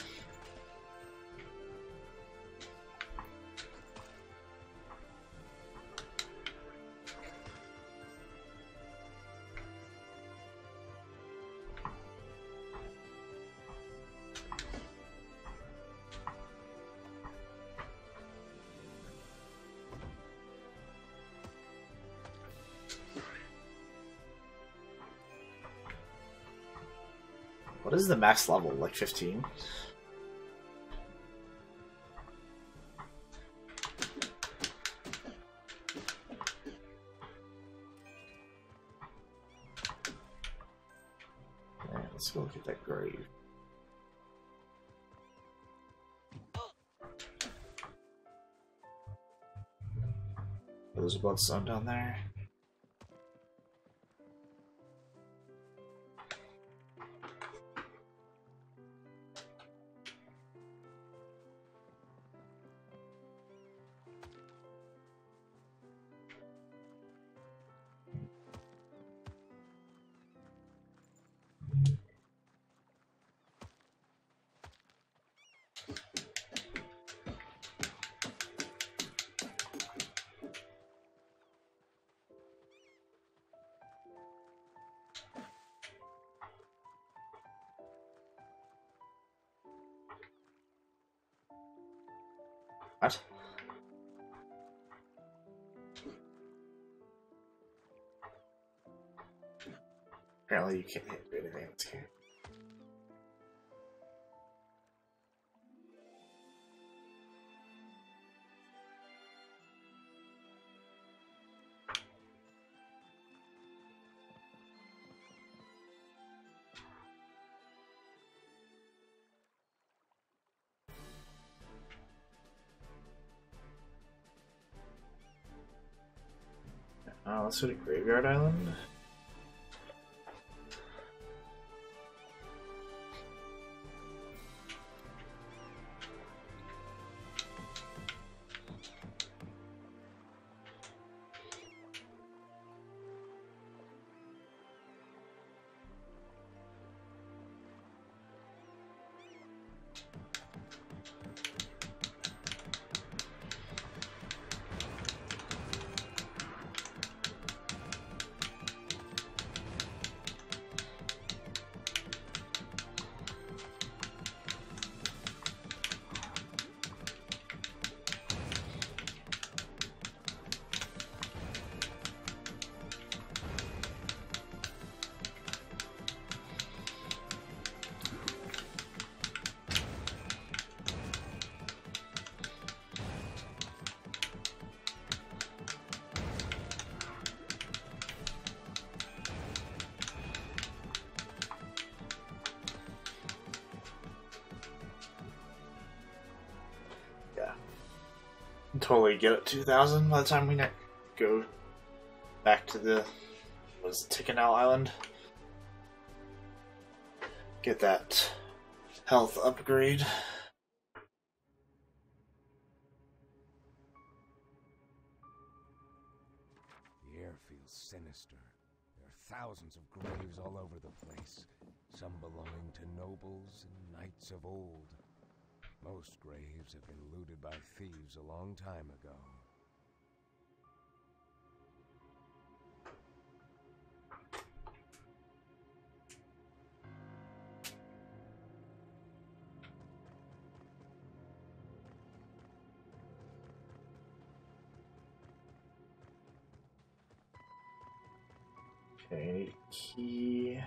Speaker 1: What is the max level? Like 15? Yeah, let's go look at that grave. There's a bloodstone down there. What? Apparently you can't hit anything. That's okay. Let's go to Graveyard Island. Totally get it 2,000 by the time we go back to the Ticanal Island. Get that health upgrade.
Speaker 2: The air feels sinister. There are thousands of graves all over the place, some belonging to nobles and knights of old. Most graves have been looted by thieves a long time ago.
Speaker 1: Okay, I need a key.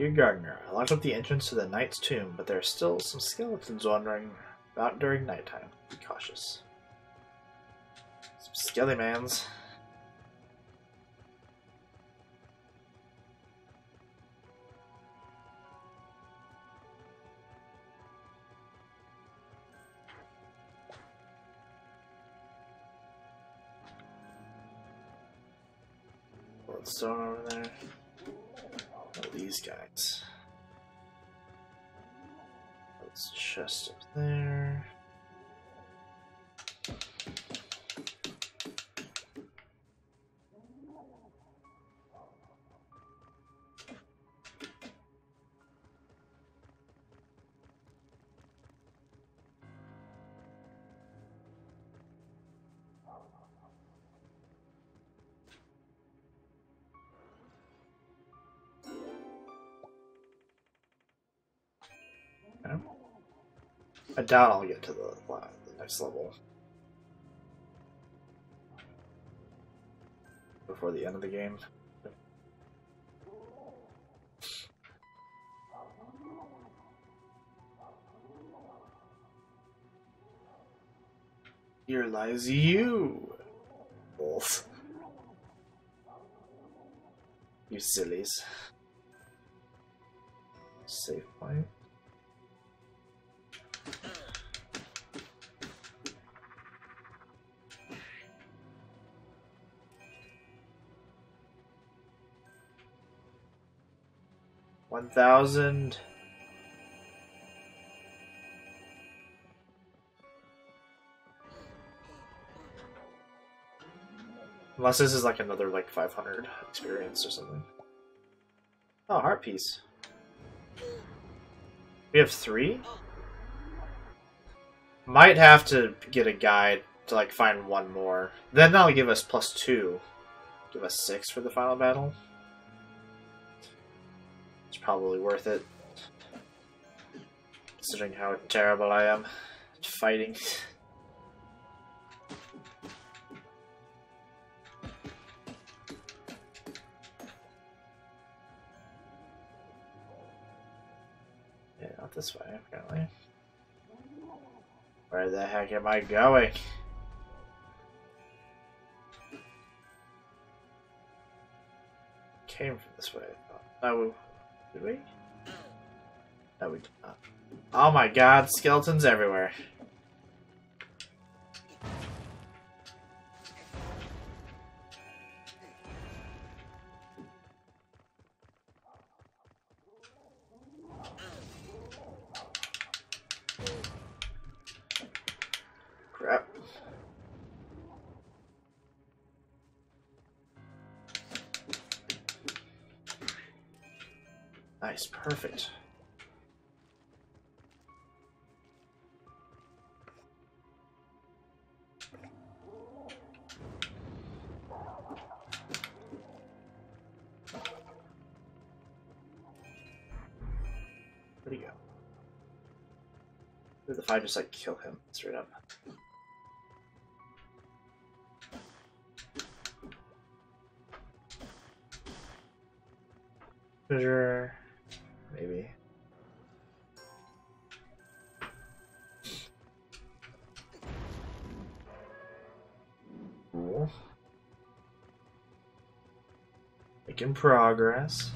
Speaker 1: Dear Gardener, I locked up the entrance to the Knight's tomb, but there are still some skeletons wandering about during nighttime. Be cautious. Some skelly-mans. Stone over there. Oh, these guys. Let's chest up there. I doubt I'll get to the next level before the end of the game. Here lies you, wolf. You sillies. Save point. $1,000. Unless this is like another like 500 experience or something. Oh, heart piece. We have 3? Might have to get a guide to like find one more. Then that'll give us +2. Give us 6 for the final battle. It's probably worth it. Considering how terrible I am at fighting. Yeah, not this way, apparently. Where the heck am I going? Came from this way, I thought. No, did we? No, we did not. Oh my god, skeletons everywhere. Crap. Nice, perfect. Where'd he go? What if I just like kill him straight up? Treasure, maybe. Cool. Making progress.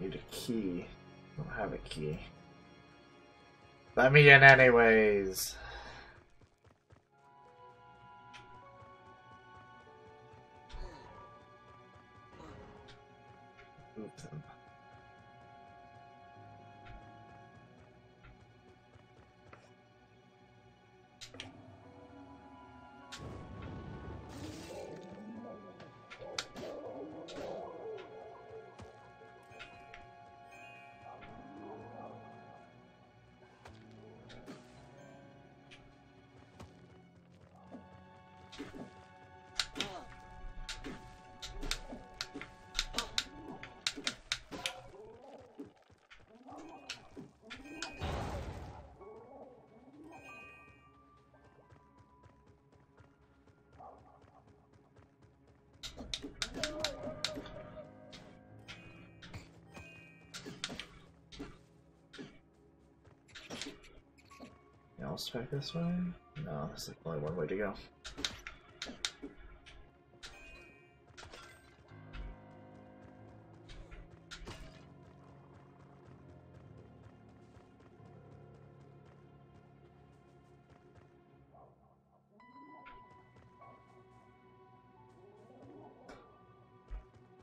Speaker 1: Need a key. I don't have a key. Let me in anyways. Move them. else back this way? No, there's like only one way to go.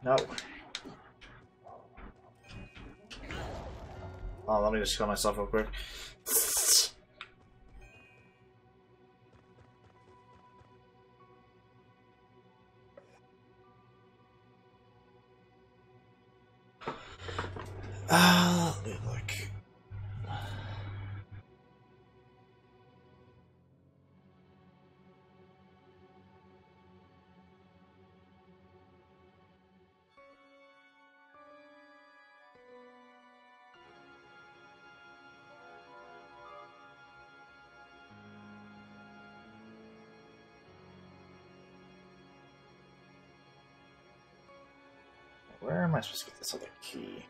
Speaker 1: No. Oh, let me just kill myself real quick. Let me look. Where am I supposed to get this other key?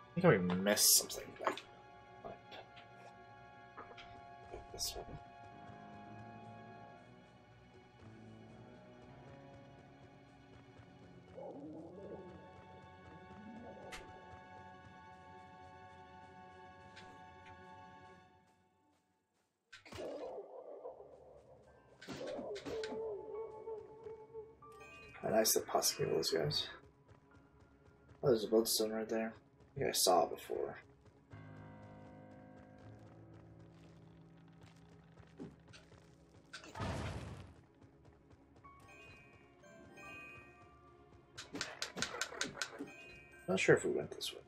Speaker 1: I think we missed something back. This one. How nice the possibility of those guys. Oh, there's a bloodstone right there. I think I saw it before. Not sure if we went this way.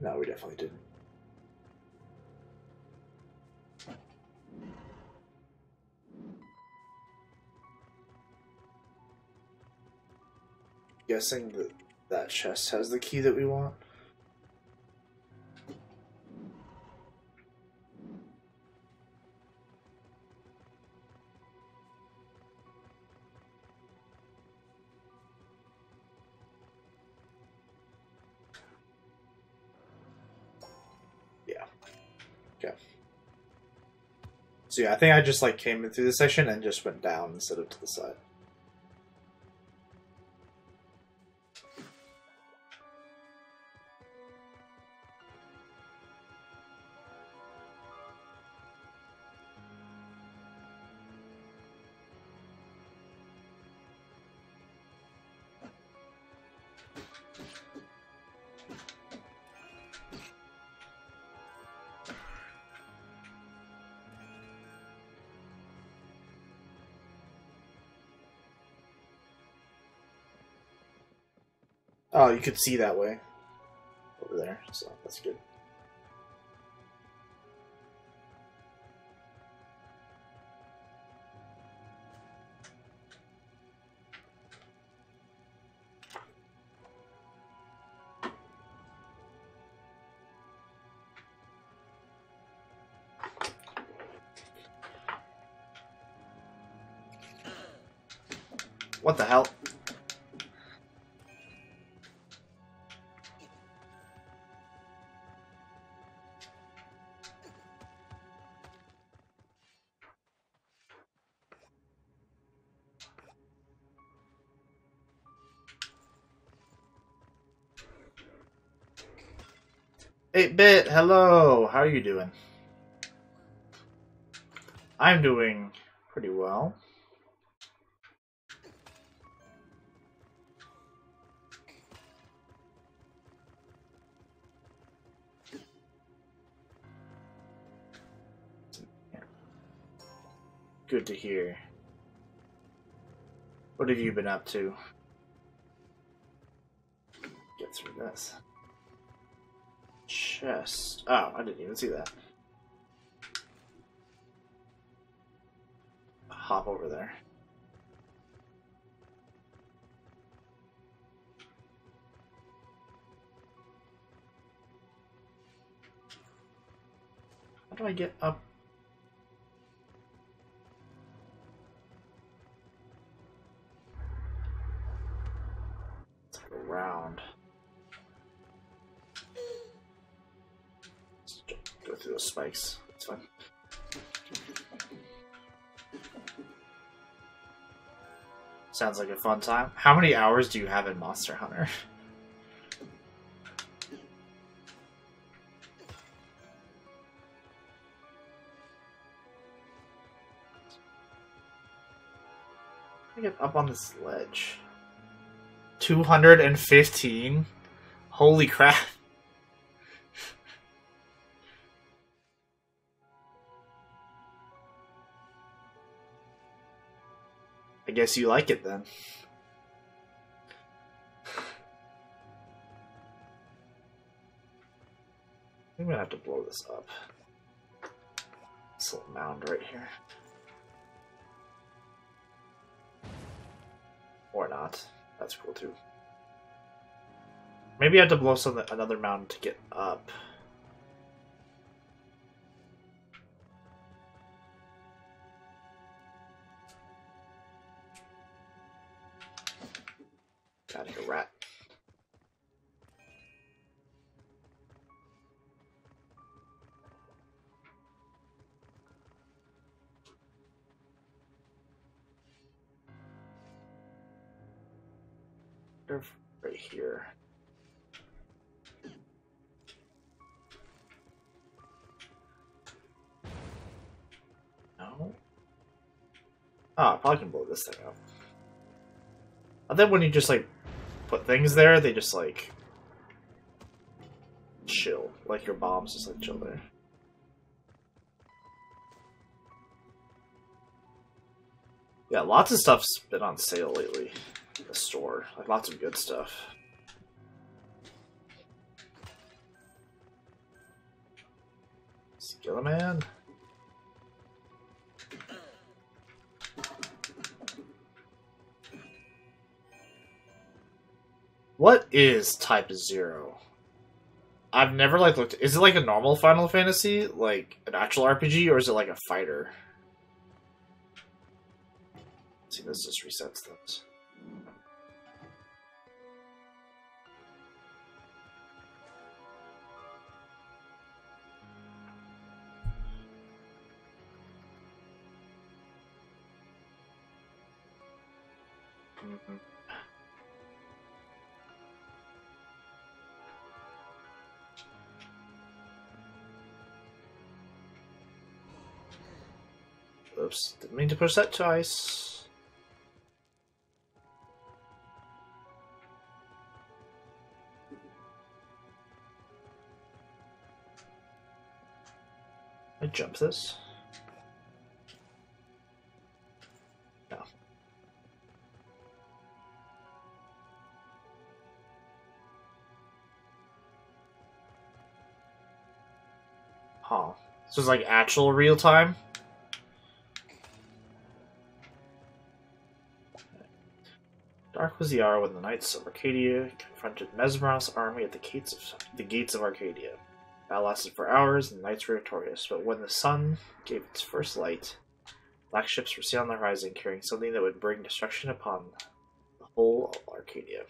Speaker 1: No, we definitely didn't. Guessing that that chest has the key that we want. Yeah. Okay. So yeah, I think I just like came in through the section and just went down instead of to the side. Oh, you could see that way over there, so that's good. What the hell? Hey, Bit, hello. How are you doing? I'm doing pretty well. Good to hear. What have you been up to? Get through this? Chest. Oh, I didn't even see that. Hop over there. How do I get up? It's like around. Let's go through those spikes. It's fine. Sounds like a fun time. How many hours do you have in Monster Hunter? I get up on this ledge. 215? Holy crap. I guess you like it then. I'm gonna have to blow this up. This little mound right here. Or not. That's cool too. Maybe I have to blow another mountain to get up. Got a rat. They're right here. No. Oh, I probably can blow this thing up. I think when you just like put things there, they just like chill. Like your bombs just like chill there. Yeah, lots of stuff's been on sale lately in the store. Like lots of good stuff. Skeleman. What is Type 0? I've never like looked. Is it like a normal Final Fantasy, like an actual RPG, or is it like a fighter? Let's see, this just resets things. Mm-hmm. Oops, didn't mean to push that twice. I jump this. No. Huh. This is like actual real time? Dark was the hour when the Knights of Arcadia confronted Mesmeros's army at the gates of Arcadia. Battle lasted for hours, and the Knights were victorious, but when the sun gave its first light, black ships were seen on the horizon carrying something that would bring destruction upon the whole of Arcadia.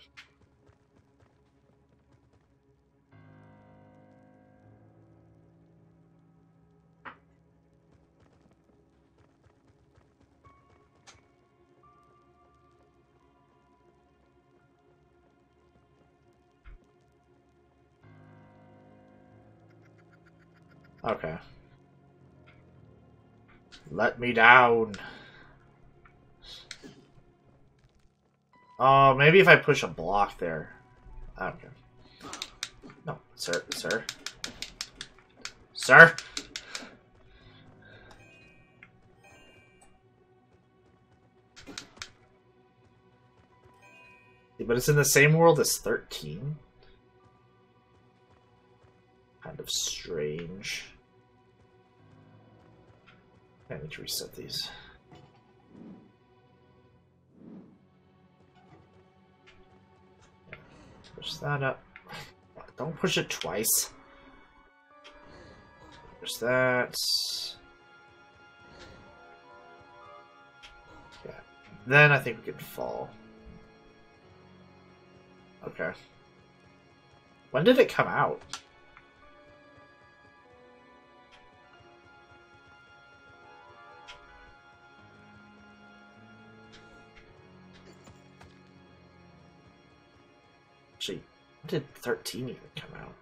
Speaker 1: Okay. Let me down. Oh, maybe if I push a block there. I don't care. No, sir, sir. Sir? But it's in the same world as 13? Kind of strange. I need to reset these. Push that up. Don't push it twice. Push that. Yeah. Then I think we could fall. Okay. When did it come out? Actually, when did 13 even come out?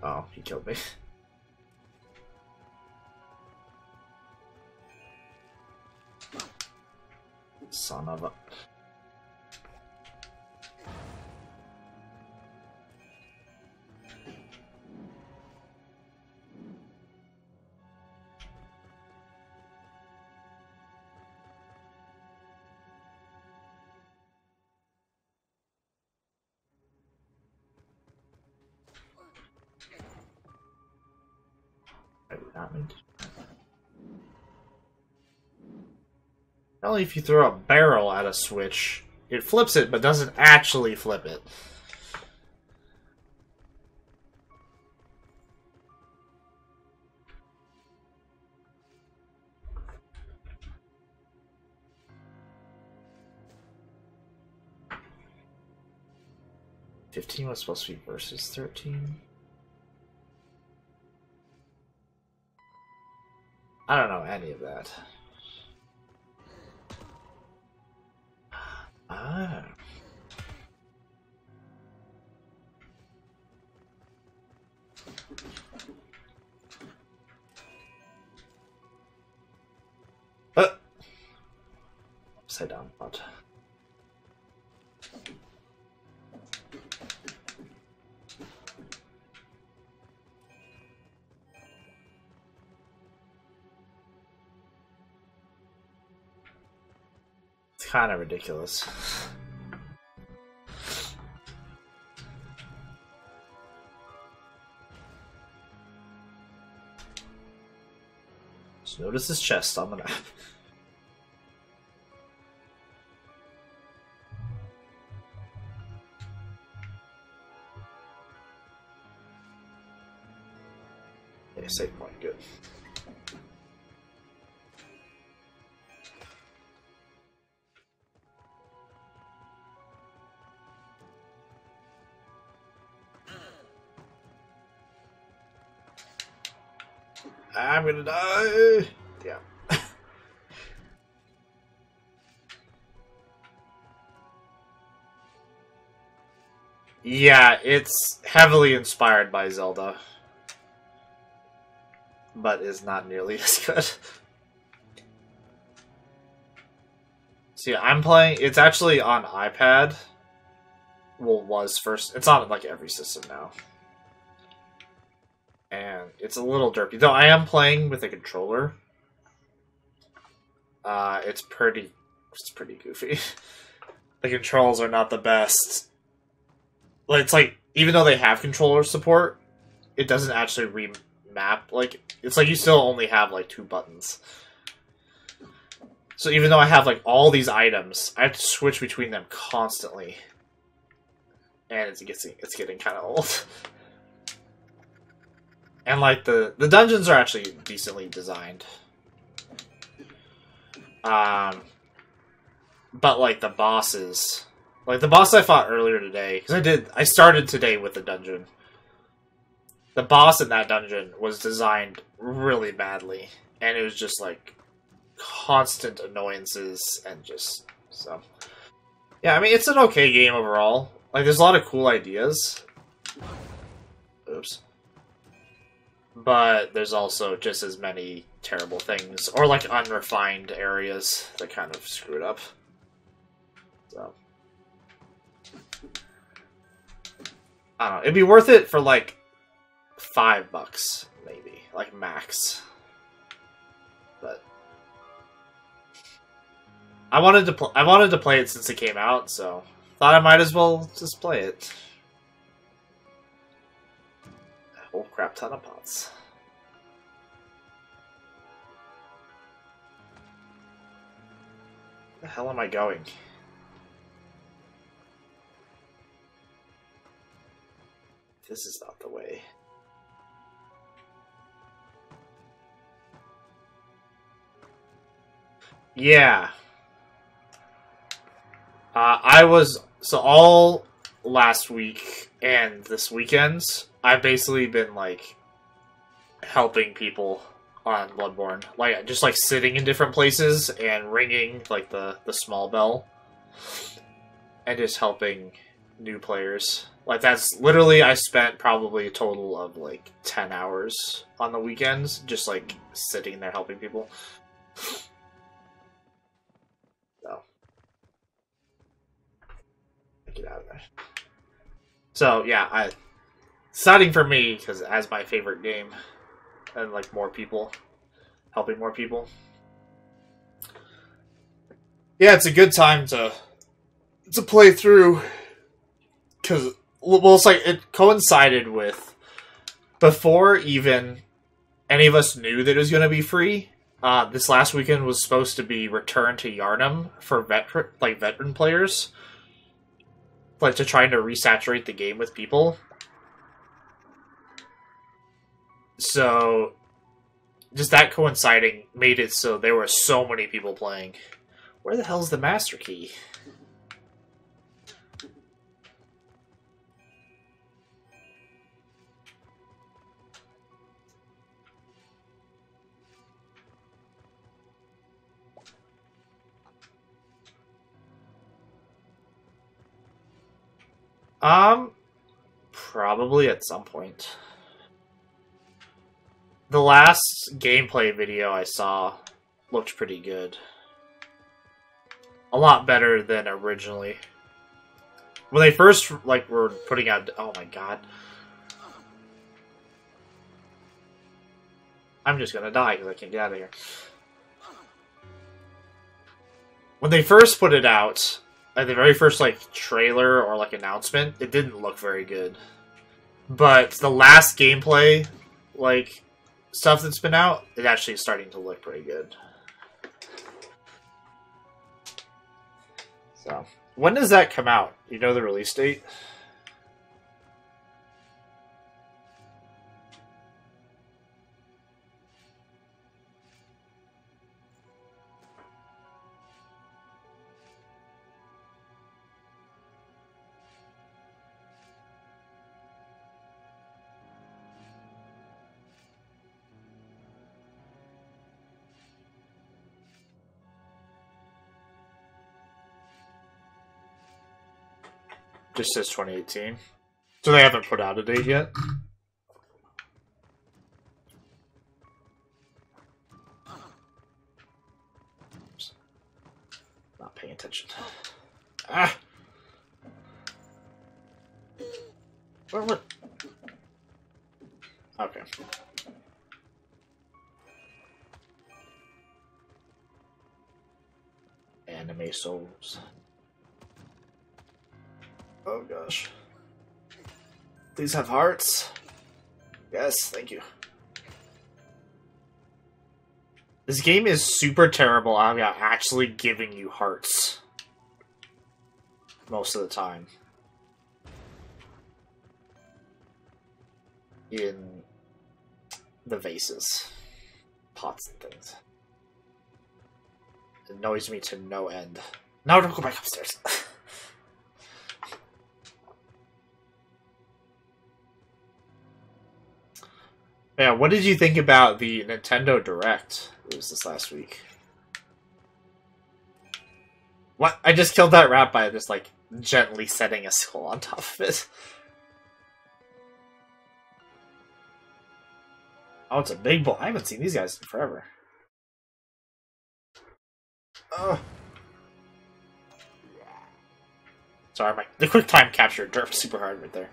Speaker 1: Oh, he killed me. Son of a... I did not mean to. Only if you throw a barrel at a switch, it flips it, but doesn't actually flip it. $15 was supposed to be versus 13. I don't know any of that. Ah. Upside down pot. It's kind of ridiculous. Just notice his chest on the map. Okay, save point, good. I'm gonna die! Yeah. Yeah, it's heavily inspired by Zelda. But is not nearly as good. See, I'm playing... It's actually on iPad. Well, was first. It's on, like, every system now. And it's a little derpy. Though I am playing with a controller. It's pretty goofy. The controls are not the best. Like, it's like, even though they have controller support, it doesn't actually remap. Like, it's like you still only have, like, 2 buttons. So even though I have, like, all these items, I have to switch between them constantly. And it's getting kind of old. And, like, the dungeons are actually decently designed. But, like, the bosses... Like, the boss I fought earlier today... Because I started today with the dungeon. The boss in that dungeon was designed really badly. And it was just, like, constant annoyances and just... So... Yeah, I mean, it's an okay game overall. Like, there's a lot of cool ideas. Oops. But there's also just as many terrible things, or like unrefined areas that kind of screw it up. So, I don't know. It'd be worth it for like $5, maybe. like max. But I wanted to play it since it came out, so thought I might as well just play it. A whole crap ton of pots. Where the hell am I going? This is not the way. Yeah. I was... So all last week and this weekend, I've basically been, like, helping people on Bloodborne. Like, just, like, sitting in different places and ringing, like, the small bell. And just helping new players. Like, that's literally, I spent probably a total of, like, 10 hours on the weekends, just, like, sitting there helping people. So. Get out of there. So, yeah, exciting for me, because as my favorite game, and, like, more people, helping more people. Yeah, it's a good time to play through, because, well, it's like, it coincided with, before even any of us knew that it was going to be free, this last weekend was supposed to be Return to Yharnam for veteran players, like, to trying to resaturate the game with people. So, just that coinciding made it so there were so many people playing. Where the hell's the master key? Probably at some point. The last gameplay video I saw looked pretty good. A lot better than originally. When they first, like, were putting out... Oh my god. I'm just gonna die because I can't get out of here. When they first put it out, like, the very first, like, trailer or, like, announcement, it didn't look very good. But the last gameplay, like, stuff that's been out, it actually is starting to look pretty good. So, when does that come out? Do you know the release date? Just says 2018. So they haven't put out a date yet? Not paying attention. Ah! What? Okay. Anime souls. Oh gosh. These have hearts? Yes, thank you. This game is super terrible at actually giving you hearts. Most of the time. In the vases. Pots and things. It annoys me to no end. Now don't go back upstairs. Yeah, what did you think about the Nintendo Direct? It was this last week. What? I just killed that rat by just, like, gently setting a skull on top of it. Oh, it's a big bull. I haven't seen these guys in forever. Ugh. Sorry, the quick time capture derped super hard right there.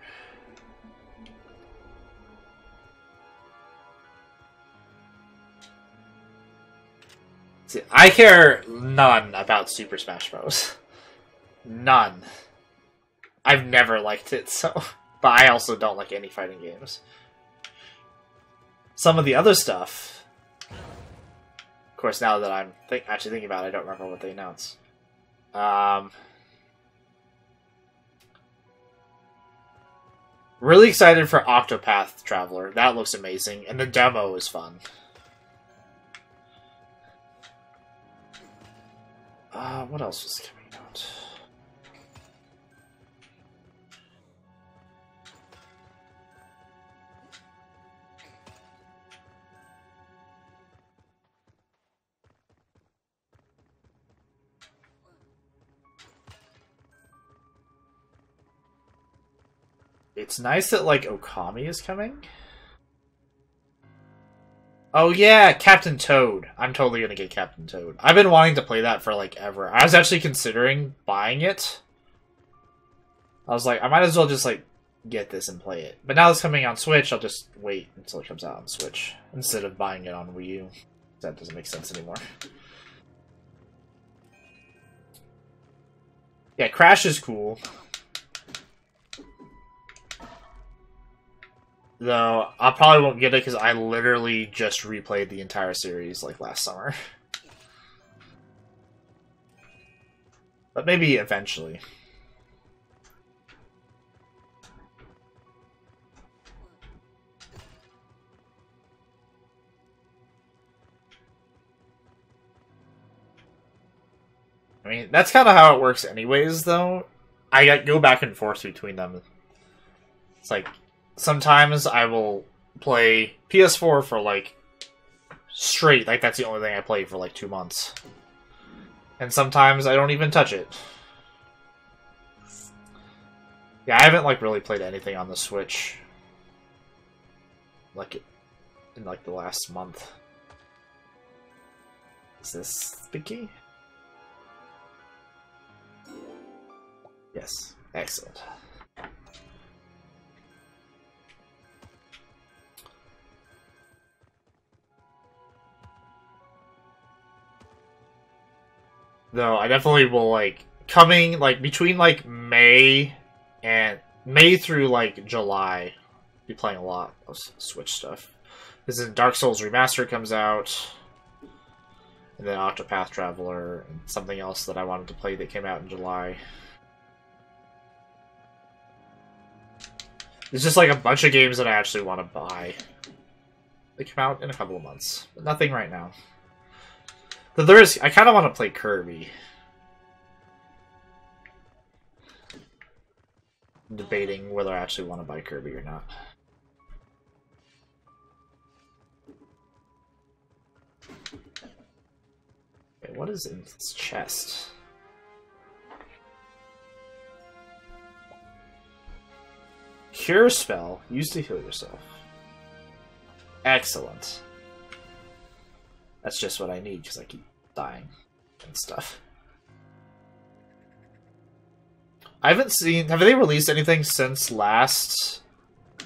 Speaker 1: See, I care none about Super Smash Bros. None. I've never liked it, so... But I also don't like any fighting games. Some of the other stuff... Of course, now that I'm actually thinking about it, I don't remember what they announced. Really excited for Octopath Traveler. That looks amazing, and the demo is fun. What else was coming out? It's nice that, like, Okami is coming. Oh yeah, Captain Toad. I'm totally gonna get Captain Toad. I've been wanting to play that for, like, ever. I was actually considering buying it. I was like, I might as well just, like, get this and play it. But now it's coming on Switch, I'll just wait until it comes out on Switch. Instead of buying it on Wii U. That doesn't make sense anymore. Yeah, Crash is cool. Though, I probably won't get it because I literally just replayed the entire series, like, last summer. But maybe eventually. I mean, that's kind of how it works anyways, though. I go back and forth between them. It's like... Sometimes I will play PS4 for, like, straight. Like, that's the only thing I play for, like, 2 months. And sometimes I don't even touch it. Yeah, I haven't, like, really played anything on the Switch. Like, in, like, the last month. Is this Speedy? Yes. Excellent. Though I definitely will, like, coming, like, between, like, May through, like, July, be playing a lot of Switch stuff. Because then Dark Souls Remastered comes out, and then Octopath Traveler, and something else that I wanted to play that came out in July. It's just, like, a bunch of games that I actually want to buy. They come out in a couple of months, but nothing right now. But there is, I kind of want to play Kirby. I'm debating whether I actually want to buy Kirby or not. Okay, what is in this chest? Cure spell, used to heal yourself. Excellent. That's just what I need, because I keep dying and stuff. I haven't seen... Have they released anything since last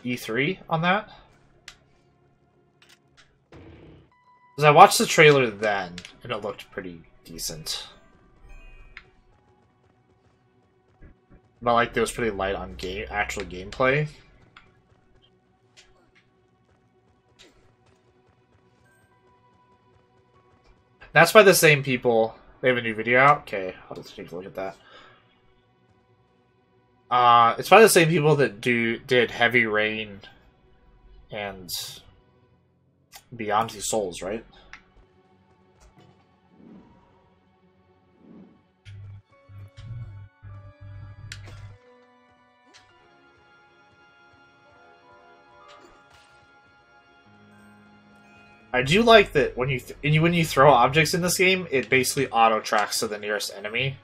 Speaker 1: E3 on that? Because I watched the trailer then, and it looked pretty decent. But, like, it was pretty light on actual gameplay. That's by the same people. They have a new video out? Okay, I'll just take a look at that. It's by the same people that did Heavy Rain and Beyond Two Souls, right? I do like that when you throw objects in this game, it basically auto tracks to the nearest enemy.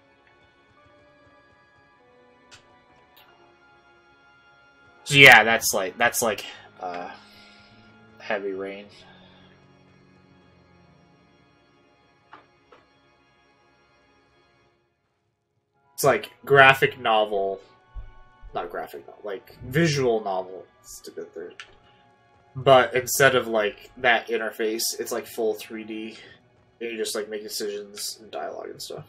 Speaker 1: So yeah, that's like Heavy Rain. It's like graphic novel, not graphic novel, like visual novel. It's a good third. But instead of, like, that interface, it's, like, full 3D. And you just like make decisions and dialogue and stuff.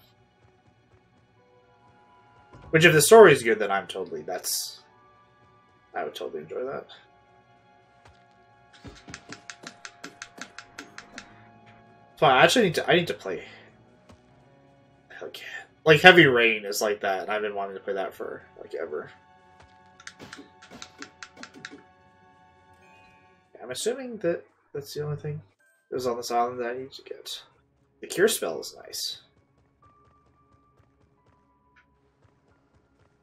Speaker 1: Which, if the story is good, then I would totally enjoy that. So I actually need to play. Like Heavy Rain is like that, and I've been wanting to play that for like ever. I'm assuming that that's the only thing that was on this island that I need to get. The cure spell is nice.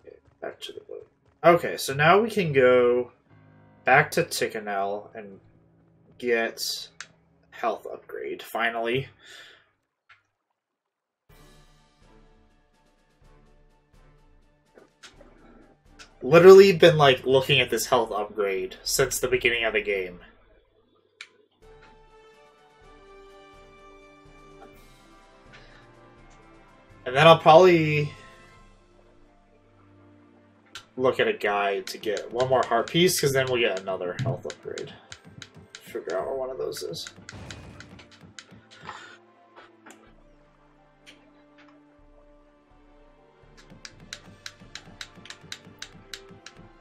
Speaker 1: Okay, back to the boat. Okay, so now we can go back to Ticanel and get health upgrade, finally. Literally been like looking at this health upgrade since the beginning of the game. And then I'll probably look at a guide to get one more heart piece, because then we'll get another health upgrade. Figure out where one of those is.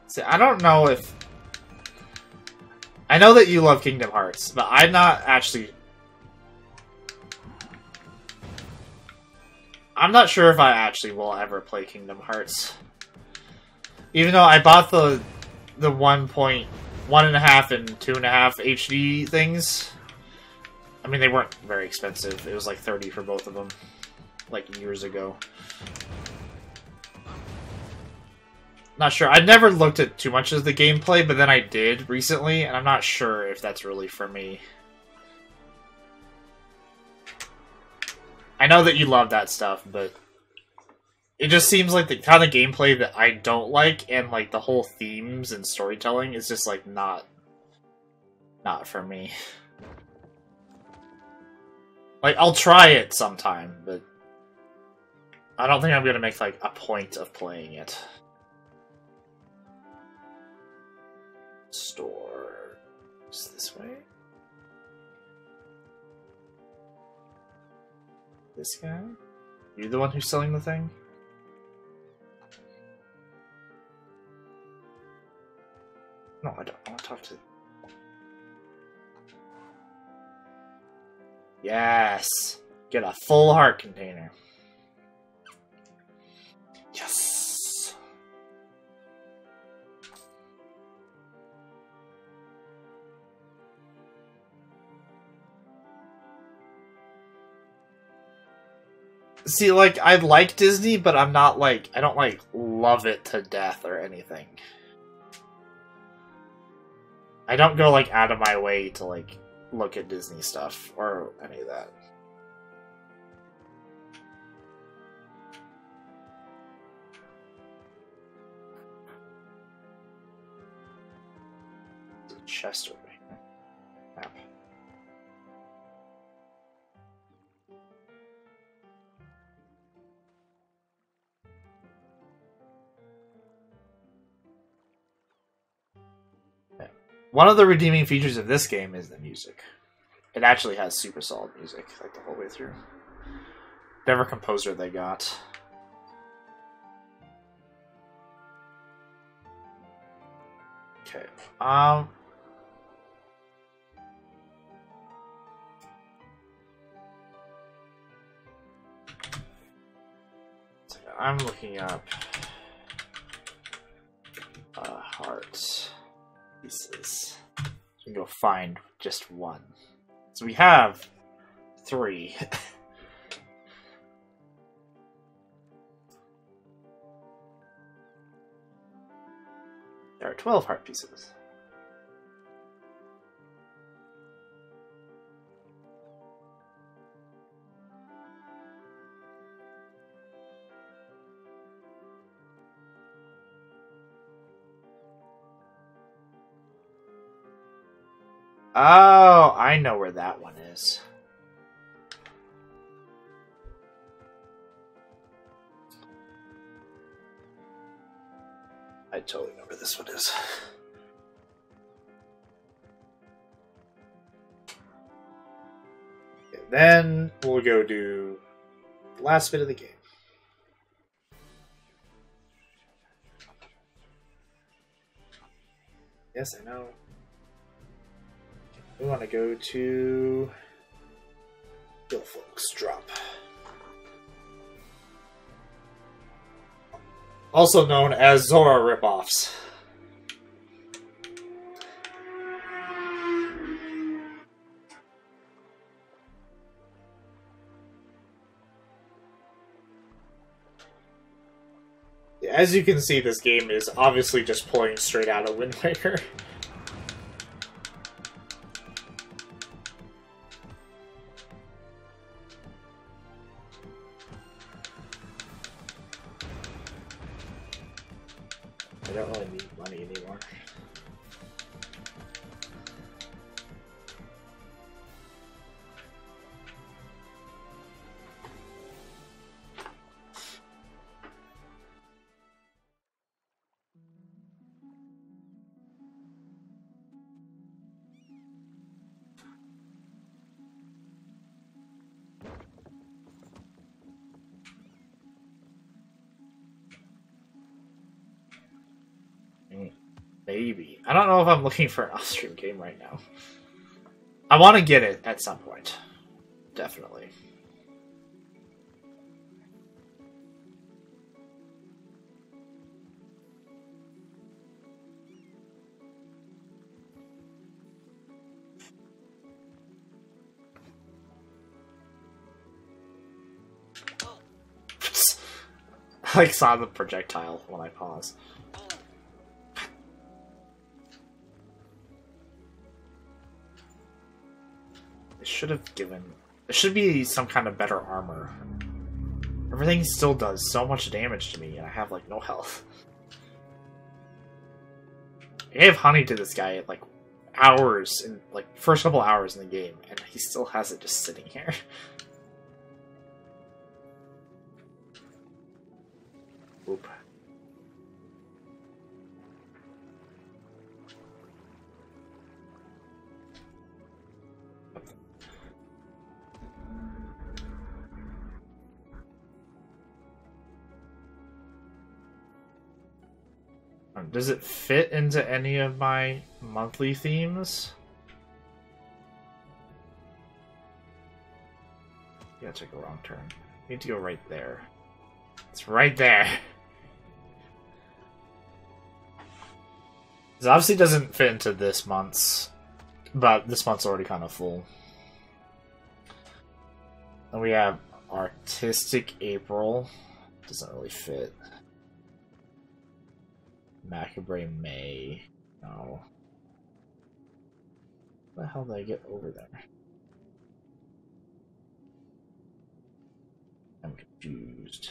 Speaker 1: See, I don't know if... I know that you love Kingdom Hearts, but I'm not actually... I'm not sure if I actually will ever play Kingdom Hearts. Even though I bought the 1.1.5 and 2.5 HD things. I mean, they weren't very expensive. It was like $30 for both of them, like years ago. Not sure. I've never looked at too much of the gameplay, but then I did recently, and I'm not sure if that's really for me. I know that you love that stuff, but it just seems like the kind of gameplay that I don't like, and like the whole themes and storytelling is just like not for me. Like, I'll try it sometime, but I don't think I'm gonna make like a point of playing it. Store is this way. This guy? You the one who's selling the thing? No, I don't. I want to talk to... Yes! Get a full heart container. Yes! See, like, I like Disney, but I'm not, like, I don't, like, love it to death or anything. I don't go, like, out of my way to, like, look at Disney stuff or any of that. There's a chest over here. Map. One of the redeeming features of this game is the music. It actually has super solid music, like the whole way through. Whatever composer they got. Okay. I'm looking up hearts. Pieces. So we can go find just one. So we have 3. There are 12 heart pieces. Oh, I know where that one is. I totally know where this one is. then we'll go do the last bit of the game. Yes, I know. We want to go to Kill Folks Drop. Also known as Zora ripoffs. As you can see, this game is obviously just pulling straight out of Wind Waker. I don't really need money anymore. Maybe. I don't know if I'm looking for an off-stream game right now. I want to get it at some point. Definitely. I like saw the projectile when I paused. Should have given. There should be some kind of better armor. Everything still does so much damage to me, and I have like no health. I gave honey to this guy at like hours in like first couple hours in the game, and he still has it just sitting here. Oop. Does it fit into any of my monthly themes? Yeah, I took a wrong turn. I need to go right there. It's right there. This obviously doesn't fit into this month's, but this month's already kind of full. Then we have Artistic April. Doesn't really fit. Macabre May. No. How the hell did I get over there? I'm confused.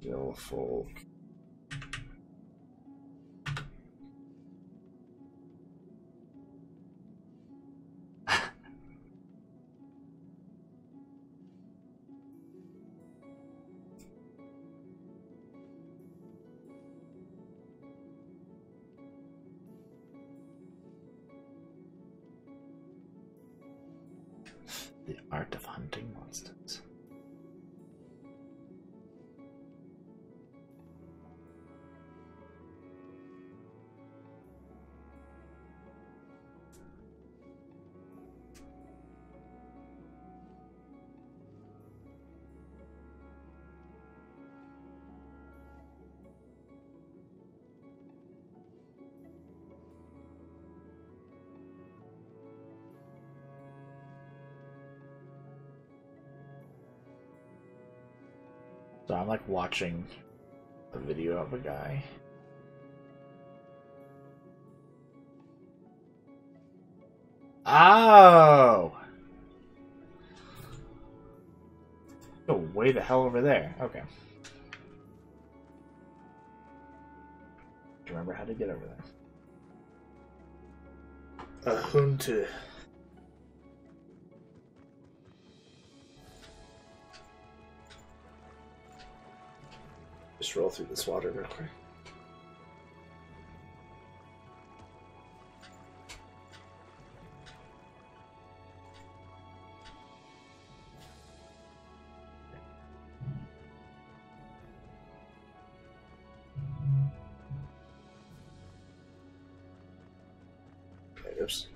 Speaker 1: Kill Folk. The art of hunting monsters. So I'm like watching a video of a guy. Oh! Go way the hell over there. Okay. Do you remember how to get over there? Hunter. Just Just roll through this water real quick. Okay, oops.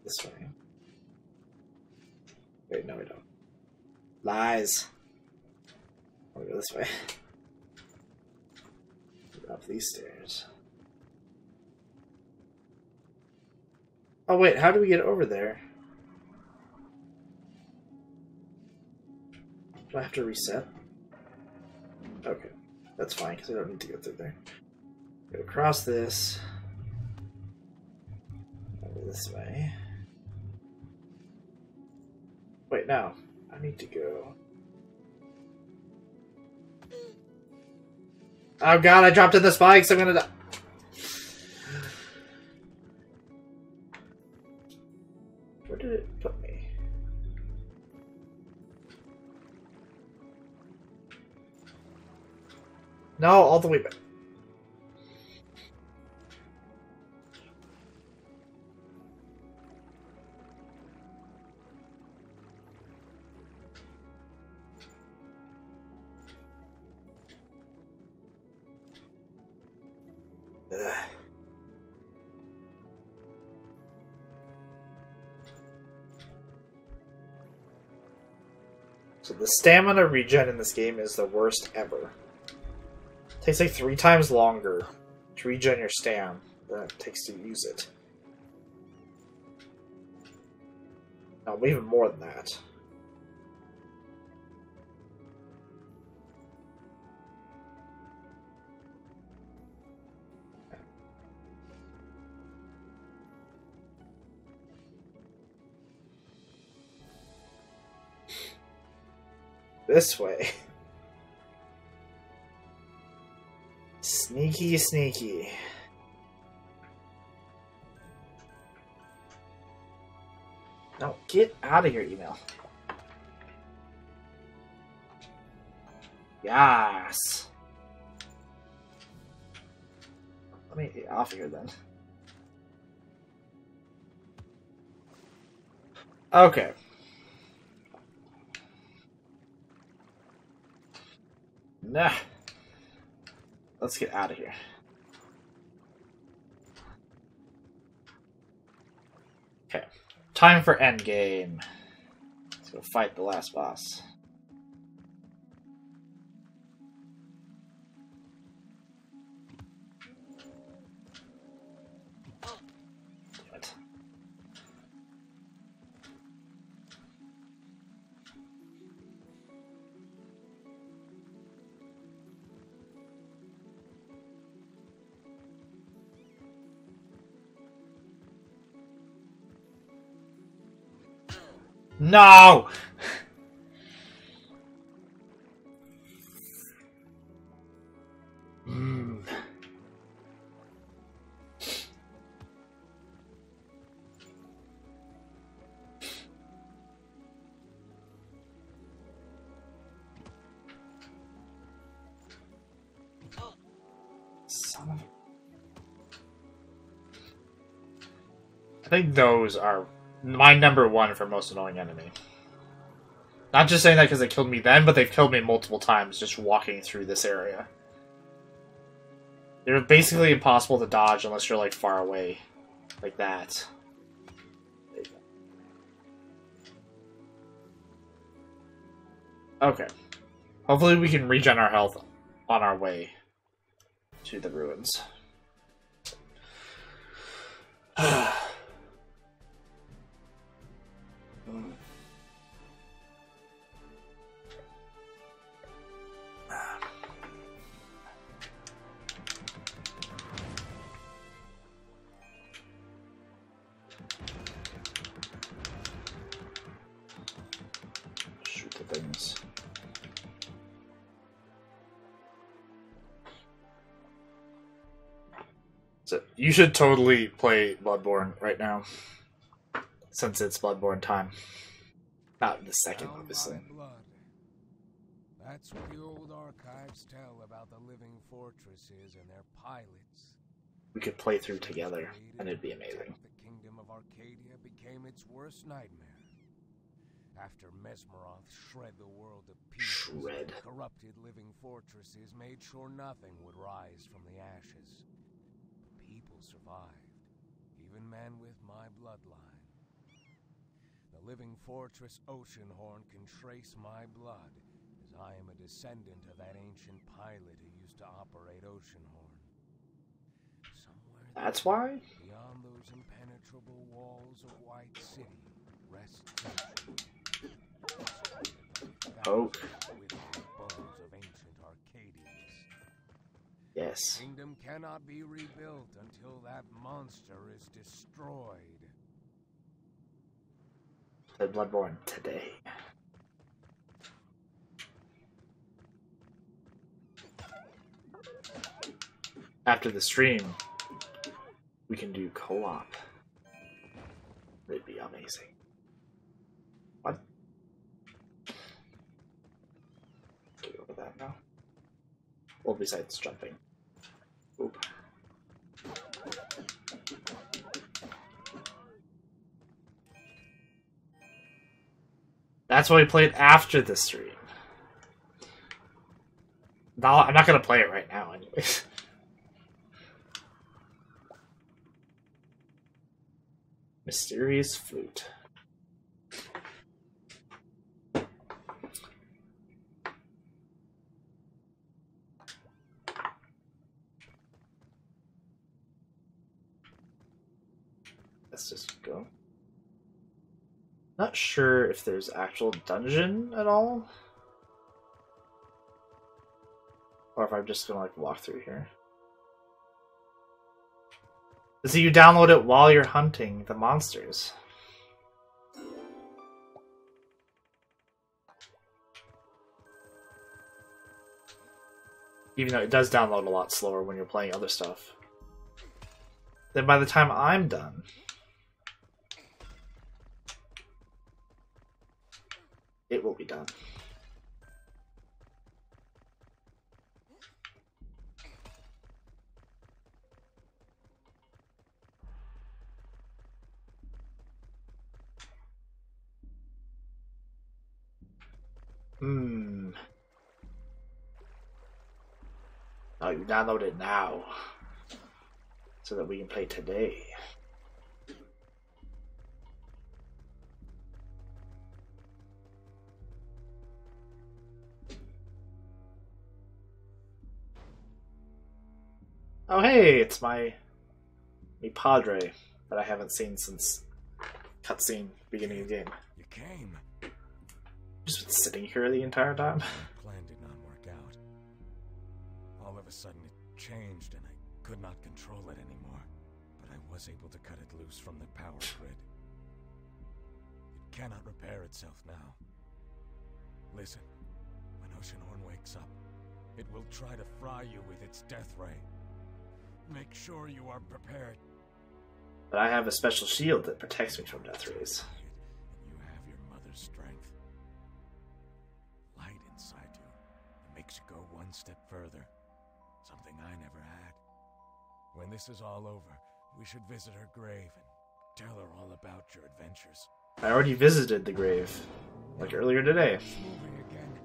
Speaker 1: This way. Wait, no we don't. Lies. I'll go this way. Up these stairs. Oh wait, how do we get over there? Do I have to reset? Okay, that's fine because I don't need to go through there. Go across this. Over this way. Wait, no. I need to go. Oh god, I dropped in the spikes. I'm gonna die. Where did it put me? No, all the way back. Ugh. So the stamina regen in this game is the worst ever. It takes like 3 times longer to regen your stam than it takes to use it. No, even more than that. This way. Sneaky, sneaky. No, get out of here, email. Yes. Let me get off here then. Okay. Nah. Let's get out of here. Okay. Time for endgame. Let's go fight the last boss. Damn it. No! Son of... I think those are my number one for most annoying enemy. Not just saying that because they killed me then, but they've killed me multiple times just walking through this area. They're basically impossible to dodge unless you're like far away. Like that. There you go. Okay. Hopefully we can regen our health on our way to the ruins. Shoot the things. So you should totally play Bloodborne right now, since it's Bloodborne time. Not in the second,
Speaker 2: Down
Speaker 1: obviously.
Speaker 2: by blood,
Speaker 5: That's what the old archives tell about the living fortresses and their pilots.
Speaker 1: We could play through together, and it'd be amazing.
Speaker 5: The kingdom of Arcadia became its worst nightmare. After Mesmeroth shred the world to pieces, the corrupted living fortresses made sure nothing would rise from the ashes. People survived, even men with my bloodline. The living fortress Oceanhorn can trace my blood, as I am a descendant of that ancient pilot who used to operate Oceanhorn. Somewhere
Speaker 1: That's why?
Speaker 5: beyond those impenetrable walls of White City rests Oceanhorn.
Speaker 1: Oh.
Speaker 5: With the bones of ancient Arcadians.
Speaker 1: Yes.
Speaker 5: The kingdom cannot be rebuilt until that monster is destroyed.
Speaker 1: Play Bloodborne today. After the stream, we can do co-op. It'd be amazing. What? Go over that now. Well, besides jumping. Oop. That's why we played after the stream. No, I'm not gonna play it right now, anyways. Mysterious flute. Let's just go. Not sure if there's actual dungeon at all, or if I'm just gonna like walk through here. So you download it while you're hunting the monsters. Even though it does download a lot slower when you're playing other stuff. Then by the time I'm done, it will be done. Oh, you download it now, so that we can play today. Oh hey, it's my padre that I haven't seen since cutscene beginning of the game.
Speaker 5: You came.
Speaker 1: Just been sitting here the entire time.
Speaker 5: The plan did not work out. All of a sudden it changed and I could not control it anymore. But I was able to cut it loose from the power grid. It cannot repair itself now. Listen, when Oceanhorn wakes up, it will try to fry you with its death ray. Make sure you are prepared.
Speaker 1: But I have a special shield that protects me from death rays.
Speaker 5: You have your mother's strength. Light inside you that makes you go one step further. Something I never had. When this is all over, we should visit her grave and tell her all about your adventures.
Speaker 1: I already visited the grave, like earlier today.
Speaker 5: Moving again.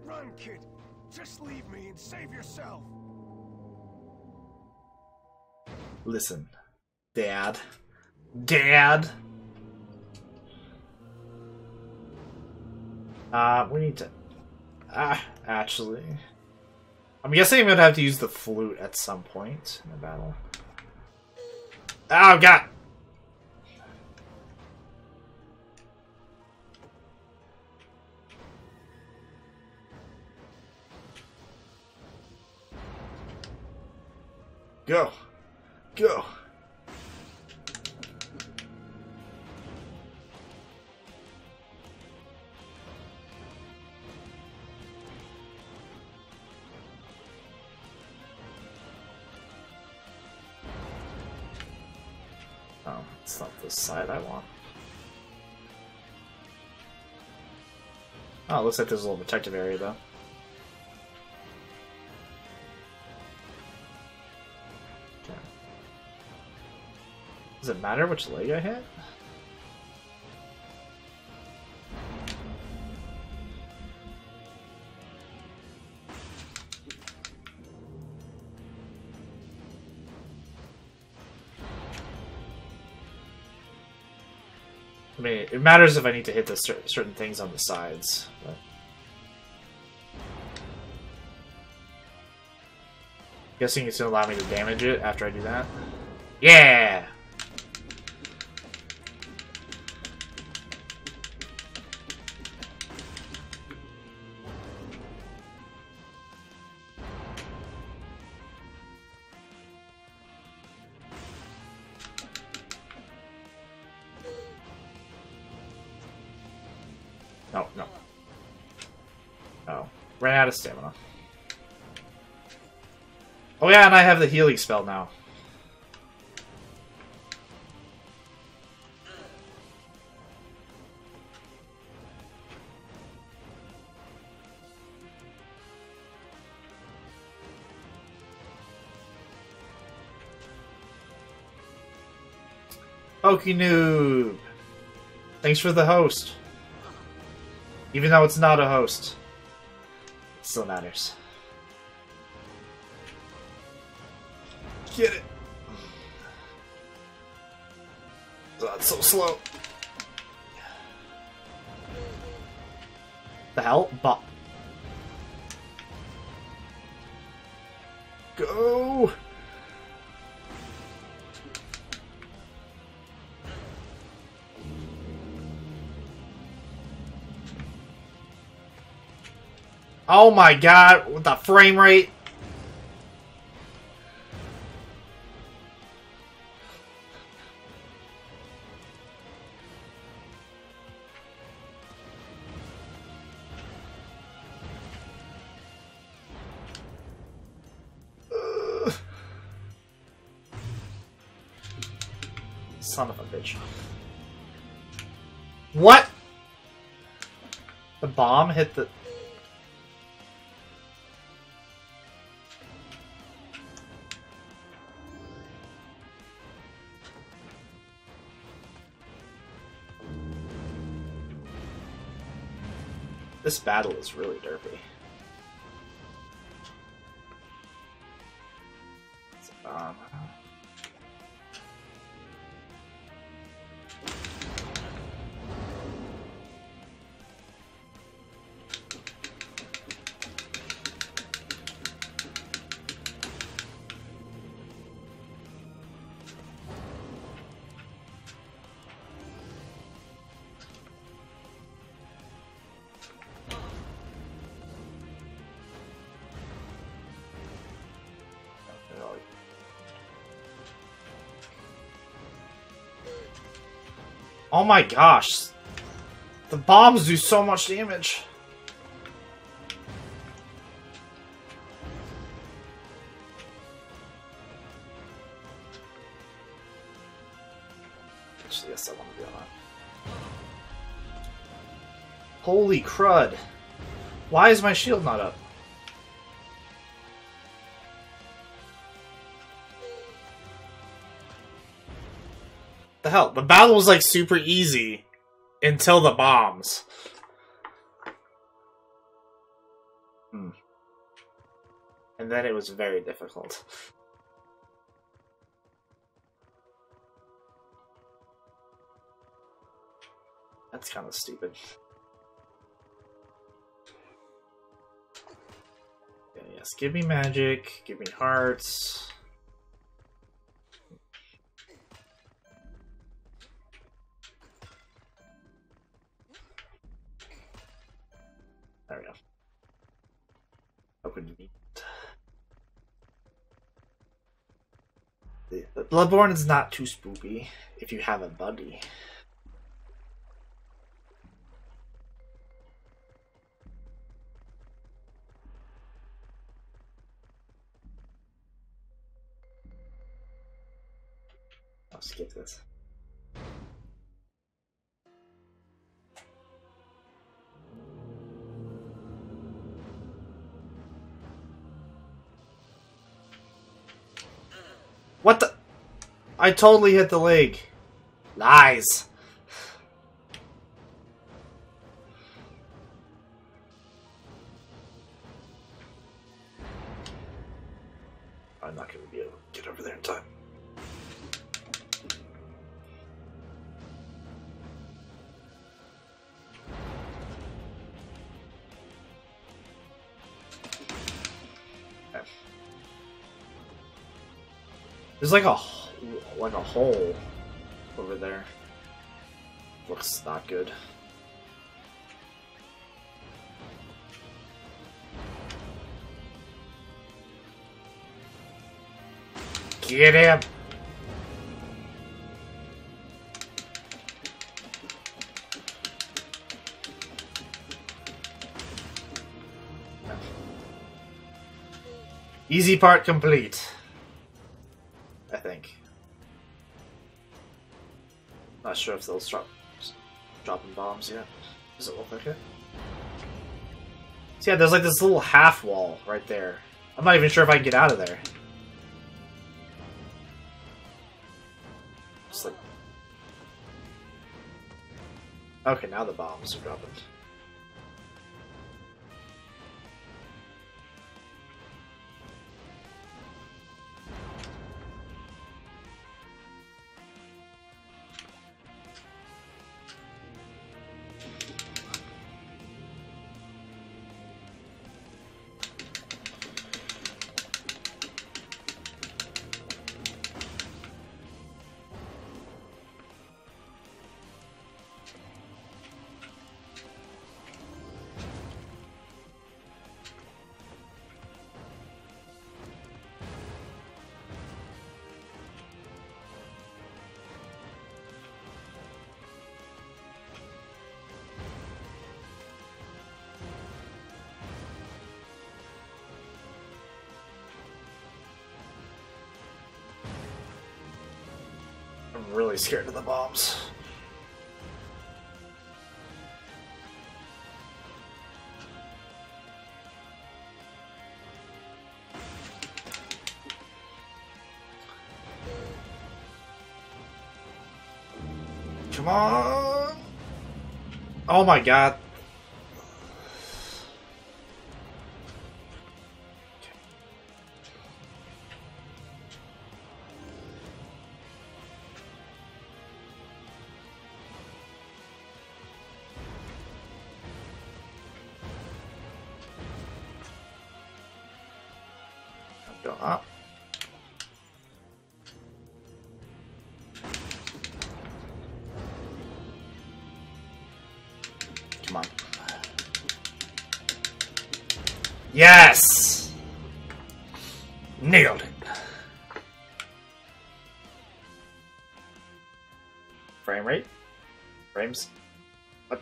Speaker 5: Run, kid! Just leave me and save yourself!
Speaker 1: Listen, Dad. Dad! We need to... actually... I'm guessing I'm gonna have to use the flute at some point in the battle. Oh, God! Go! Go! Oh, it's not this side I want. Oh, it looks like there's a little protective area though. Does it matter which leg I hit? I mean, it matters if I need to hit the certain things on the sides. But... guessing it's gonna allow me to damage it after I do that. Yeah! No, no. Oh. Ran out of stamina. Oh yeah, and I have the healing spell now. Pokey Noob! Thanks for the host. Even though it's not a host. It still matters. Get it! Oh, it's so slow. The hell? Go! Oh my god, with the frame rate. Son of a bitch. What? The bomb hit the... This battle is really derpy. Oh my gosh. The bombs do so much damage. Actually, yes, I want to be on that. Holy crud. Why is my shield not up? The hell? The battle was like super easy until the bombs. And then it was very difficult. That's kind of stupid. Okay, yes, give me magic, give me hearts. There we go. Open meat. The Bloodborne is not too spooky if you have a buddy. I'll skip this. What the? I totally hit the leg. Lies. I'm not going to be able to get over there in time. Okay. There's like a hole over there. Looks not good. Get him! Easy part complete. I think. Not sure if they'll start dropping bombs yet. Does it look like it? So yeah, there's like this little half wall right there. I'm not even sure if I can get out of there. Just like... Okay, now the bombs are dropping. I'm really scared of the bombs. Come on! Oh my god. Go up. Come on. Yes! Nailed it. Frame rate? Frames? What?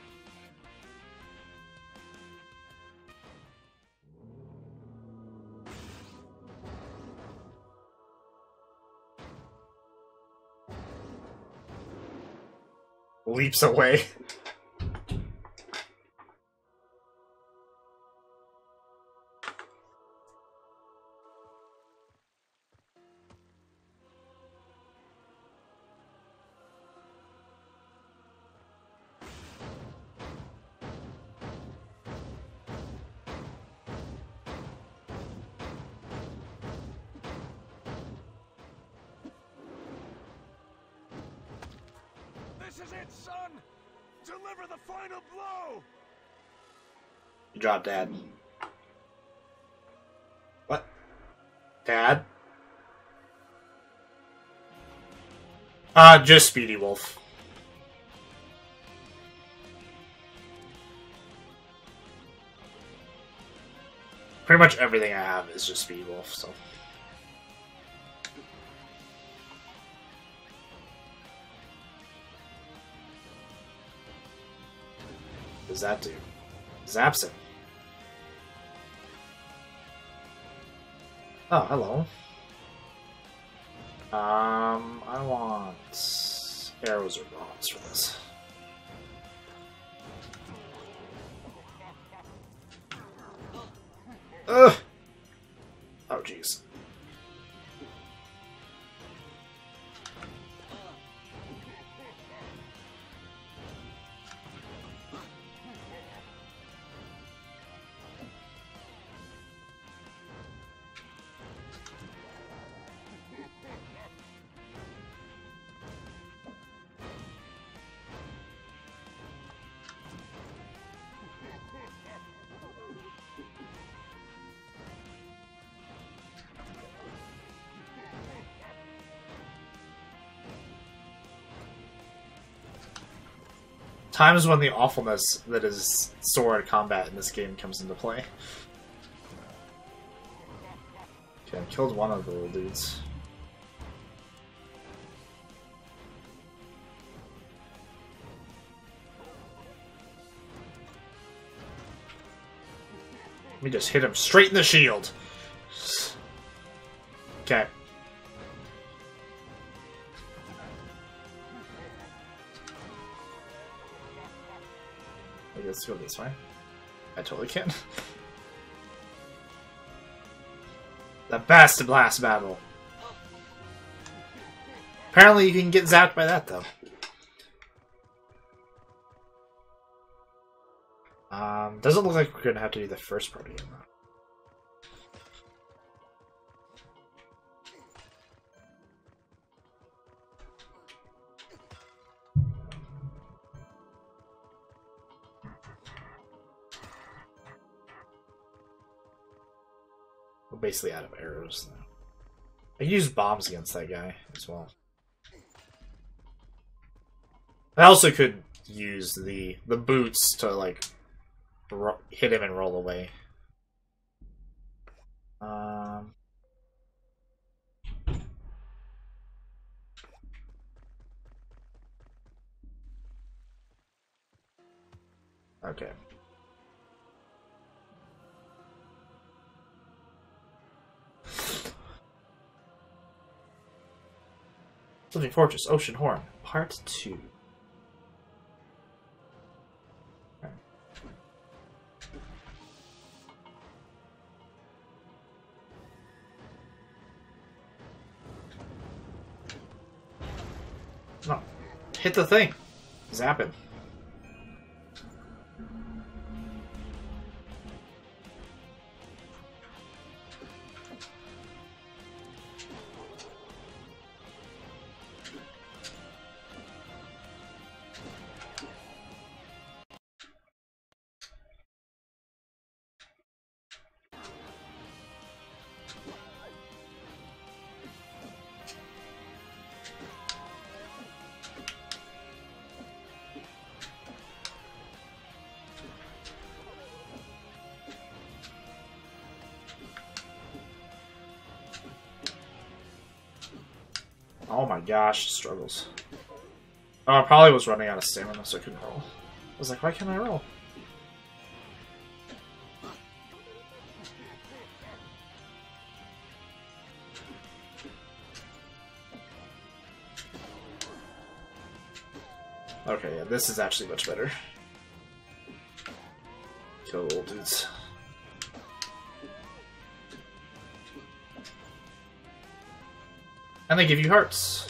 Speaker 1: Leaps away.
Speaker 5: This is it, son! Deliver the final blow!
Speaker 1: You dropped Dad. What? Dad? Just Speedy Wolf. Pretty much everything I have is just Speedy Wolf, so... What does that do? Zaps him. Oh, hello. I want arrows or bombs for this. Ugh! Oh, jeez. times when the awfulness that is sword combat in this game comes into play. Okay, I killed one of the little dudes. Let me just hit him straight in the shield. Okay. Let's go this way. I totally can. The best blast battle. Apparently you can get zapped by that though. Doesn't look like we're gonna have to do the first part again though. We're basically out of arrows now. I used bombs against that guy as well. I also could use the boots to like hit him and roll away. Okay. Living Fortress, Oceanhorn, Part 2. Okay. No. Hit the thing. Zap him. Oh my gosh, struggles. Oh, I probably was running out of stamina, so I couldn't roll. I was like, why can't I roll? Okay, yeah, this is actually much better. Kill the old dudes. And they give you hearts.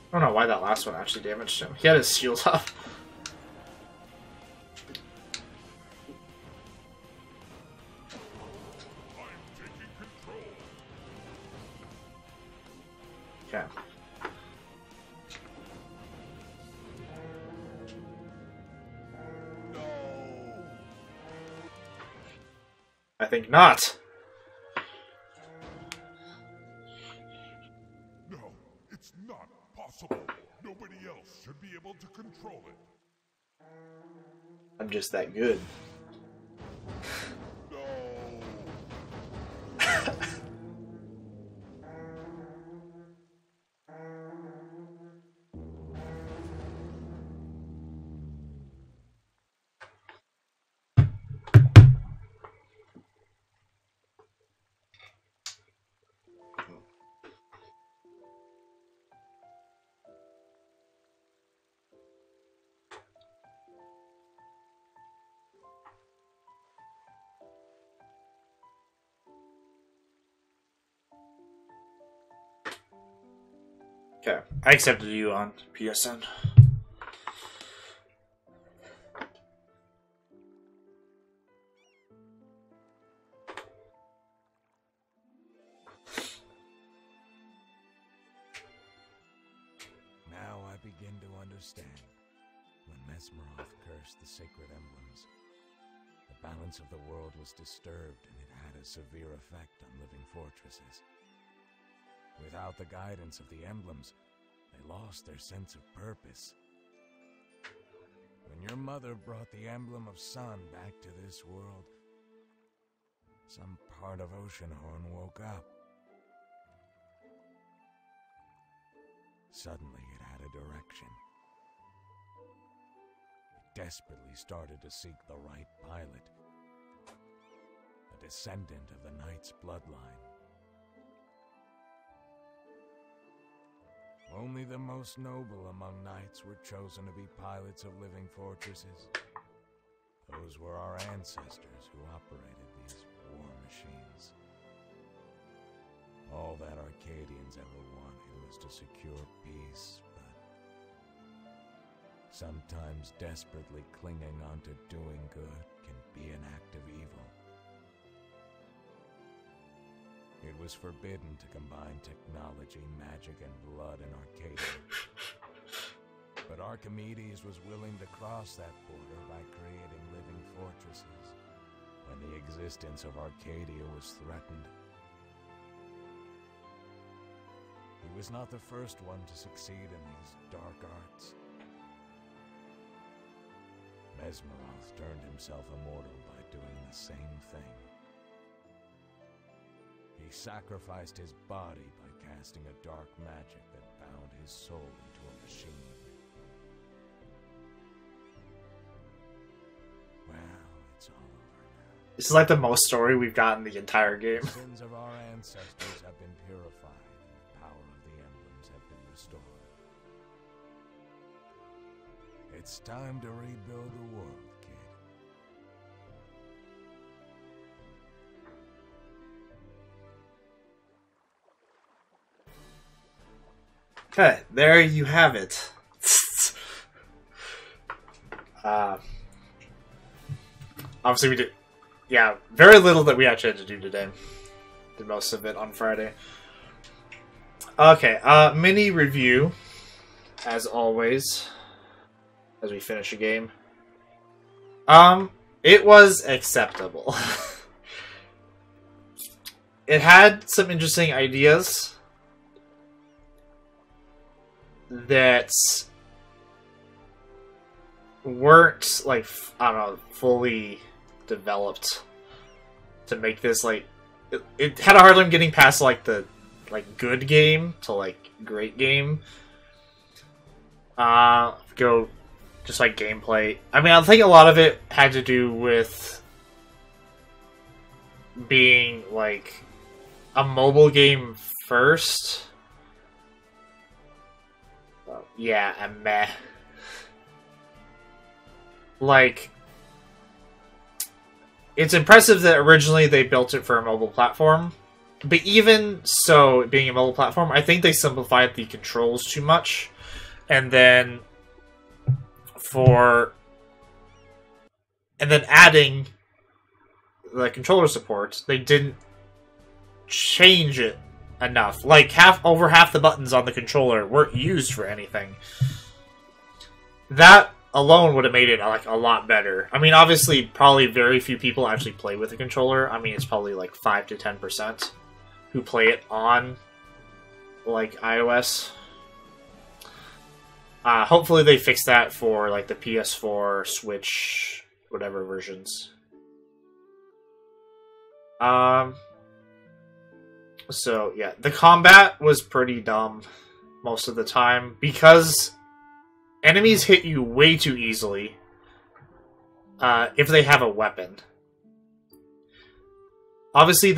Speaker 1: I don't know why that last one actually damaged him. He had his shield up. Okay. I think not.
Speaker 2: No, it's not possible. Nobody else should be able to control it.
Speaker 1: I'm just that good.
Speaker 2: No.
Speaker 1: Okay, I accepted you on PSN.
Speaker 5: Now I begin to understand. When Mesmeroth cursed the sacred emblems, the balance of the world was disturbed and it had a severe effect on living fortresses. Without the guidance of the emblems, they lost their sense of purpose. When your mother brought the emblem of sun back to this world, some part of Oceanhorn woke up. Suddenly it had a direction. It desperately started to seek the right pilot, a descendant of the knight's bloodline. Only the most noble among knights were chosen to be pilots of living fortresses. Those were our ancestors who operated these war machines. All that Arcadians ever wanted was to secure peace, but sometimes desperately clinging on to doing good can be an act of evil. It was forbidden to combine technology, magic, and blood in Arcadia. But Archimedes was willing to cross that border by creating living fortresses when the existence of Arcadia was threatened. He was not the first one to succeed in these dark arts. Mesmeroth turned himself immortal by doing the same thing. He sacrificed his body by casting a dark magic that bound his soul into a machine. Well, it's all over now.
Speaker 1: This is like the most story we've gotten the entire game.
Speaker 5: The sins of our ancestors have been purified, and the power of the emblems have been restored. It's time to rebuild the world, kid.
Speaker 1: Okay, there you have it. Obviously we did, yeah, very little that we actually had to do today. Did most of it on Friday. Okay, mini review, as always, as we finish a game. It was acceptable. It had some interesting ideas that weren't, like, I don't know, fully developed to make this, like, it had a hard time getting past, like, the, like, good game to, like, great game. Go just, like, gameplay. I mean, I think a lot of it had to do with being, like, a mobile game first. Yeah, and meh. Like, it's impressive that originally they built it for a mobile platform, but even so, it being a mobile platform, I think they simplified the controls too much, and then adding the controller support, they didn't change it enough. Like, over half the buttons on the controller weren't used for anything. That alone would have made it, like, a lot better. I mean, obviously, probably very few people actually play with a controller. I mean, it's probably like 5 to 10% who play it on, like, iOS. Hopefully they fix that for, like, the PS4, Switch, whatever versions. So, yeah, the combat was pretty dumb most of the time, because enemies hit you way too easily if they have a weapon. Obviously,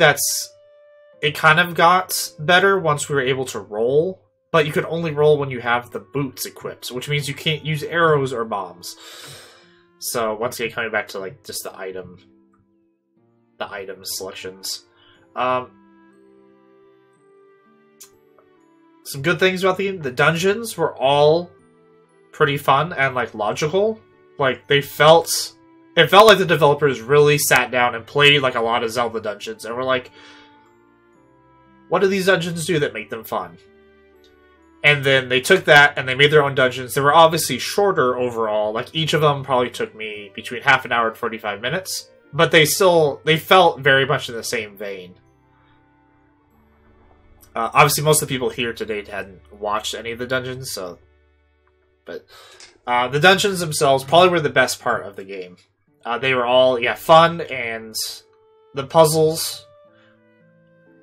Speaker 1: it kind of got better once we were able to roll, but you could only roll when you have the boots equipped, which means you can't use arrows or bombs. So, once again, coming back to, like, just the item selections. Some good things about the game. The dungeons were all pretty fun and, like, logical. Like, it felt like the developers really sat down and played, like, a lot of Zelda dungeons and were like, what do these dungeons do that make them fun? And then they took that and they made their own dungeons. They were obviously shorter overall. Like, each of them probably took me between half an hour and 45 minutes. but they felt very much in the same vein. Obviously, most of the people here today hadn't watched any of the dungeons, but the dungeons themselves probably were the best part of the game. They were all fun, and the puzzles,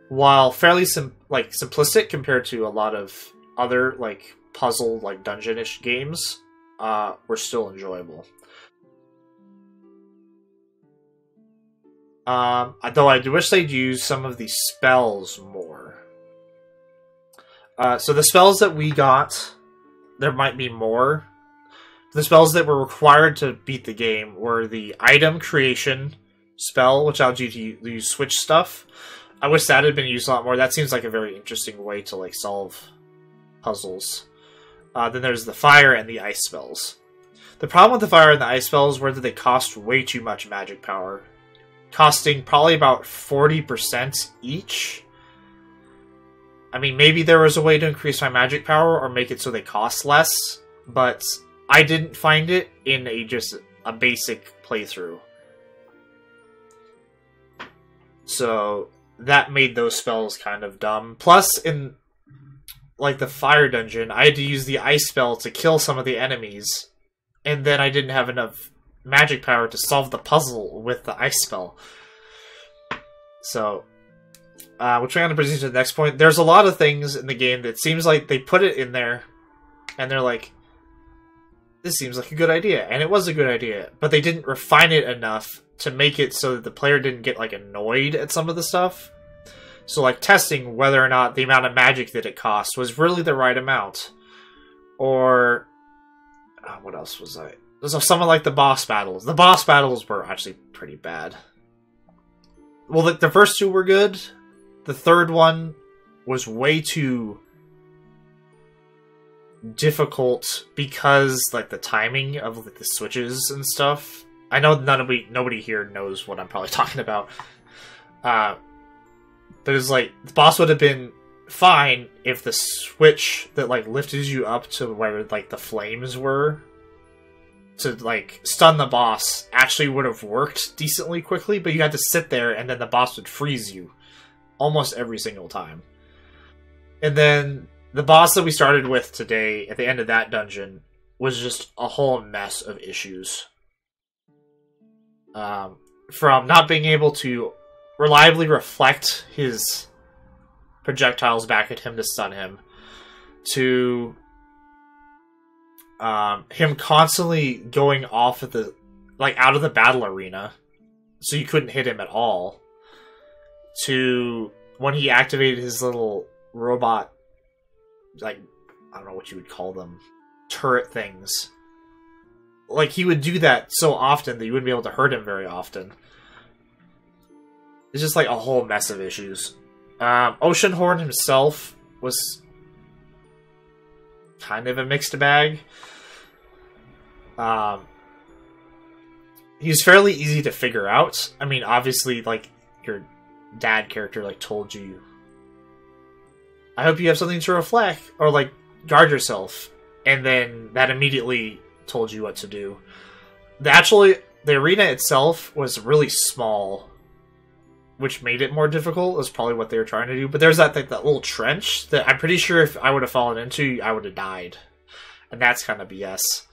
Speaker 1: while fairly simplistic compared to a lot of other puzzle dungeon-ish games, were still enjoyable. Though I do wish they'd use some of these spells more. So the spells that we got, there might be more. The spells that were required to beat the game were the item creation spell, which allowed you to use switch stuff. I wish that had been used a lot more. That seems like a very interesting way to solve puzzles. Then there's the fire and the ice spells. The problem with the fire and the ice spells were that they cost way too much magic power, costing probably about 40% each. I mean, maybe there was a way to increase my magic power or make it so they cost less, but I didn't find it in just a basic playthrough. So that made those spells kind of dumb. Plus, in the fire dungeon, I had to use the ice spell to kill some of the enemies, and then I didn't have enough magic power to solve the puzzle with the ice spell. So, which we're going to proceed to the next point. There's a lot of things in the game that seems like they put it in there, and they're like, this seems like a good idea, and it was a good idea, but they didn't refine it enough to make it so that the player didn't get annoyed at some of the stuff. So testing whether or not the amount of magic that it cost was really the right amount. Or what else was I? So some of the boss battles. The boss battles were actually pretty bad. Well, the first two were good. The third one was way too difficult because the timing of the switches and stuff. I know nobody here knows what I'm probably talking about. But it's the boss would have been fine if the switch that lifted you up to where the flames were to stun the boss actually would have worked decently quickly, but you had to sit there and then the boss would freeze you almost every single time. And then the boss that we started with today at the end of that dungeon was just a whole mess of issues. From not being able to reliably reflect his projectiles back at him to stun him, to him constantly going off at the out of the battle arena, so you couldn't hit him at all, to when he activated his little robot, I don't know what you would call them, turret things. He would do that so often that you wouldn't be able to hurt him very often. It's just a whole mess of issues. Oceanhorn himself was kind of a mixed bag. He's fairly easy to figure out. I mean, obviously, your dad character told you, I hope you have something to reflect, or guard yourself, and then that immediately told you what to do. The arena itself was really small, which made it more difficult. Is probably what they were trying to do. But there's that little trench that I'm pretty sure if I would have fallen into, I would have died, and that's kind of BS.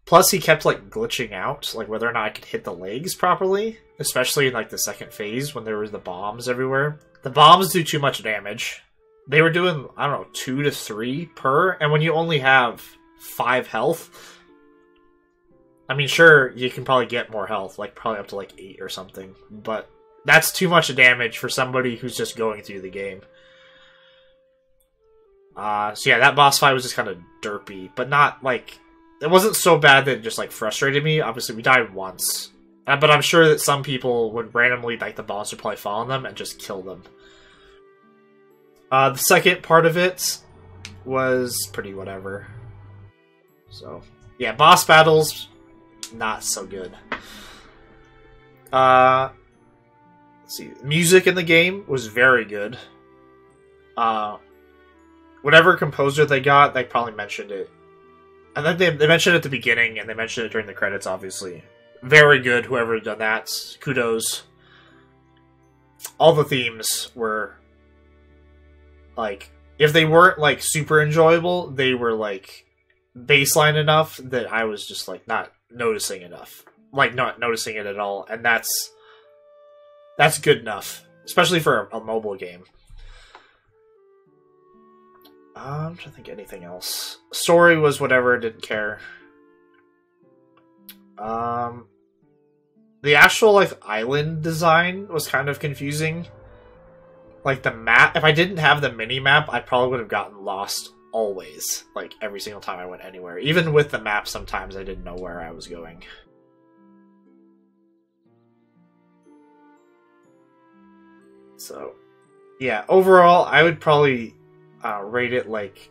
Speaker 1: Plus, he kept glitching out, whether or not I could hit the legs properly, especially in the second phase when there was the bombs everywhere. The bombs do too much damage. They were doing, I don't know, 2 to 3 per, and when you only have 5 health, I mean, sure, you can probably get more health, probably up to 8 or something, but that's too much damage for somebody who's just going through the game. So yeah, that boss fight was just kind of derpy, but not it wasn't so bad that it just frustrated me. Obviously, we died once, but I'm sure that some people would randomly the boss would probably fall on them and just kill them. The second part of it was pretty whatever. So yeah, boss battles not so good. Let's see, music in the game was very good. Whatever composer they got, they probably mentioned it. I think they mentioned it at the beginning, and they mentioned it during the credits, obviously. very good, whoever done that. Kudos. All the themes were, like, if they weren't, like, super enjoyable, they were, like, baseline enough that I was just, like, not noticing enough. Like, not noticing it at all. And that's good enough. Especially for a mobile game. I'm trying to think anything else. Story was whatever, didn't care. The actual, like, island design was kind of confusing. Like, the map, if I didn't have the mini-map, I probably would have gotten lost always. Like, every single time I went anywhere. Even with the map, sometimes I didn't know where I was going. So, yeah, overall, I would probably rate it like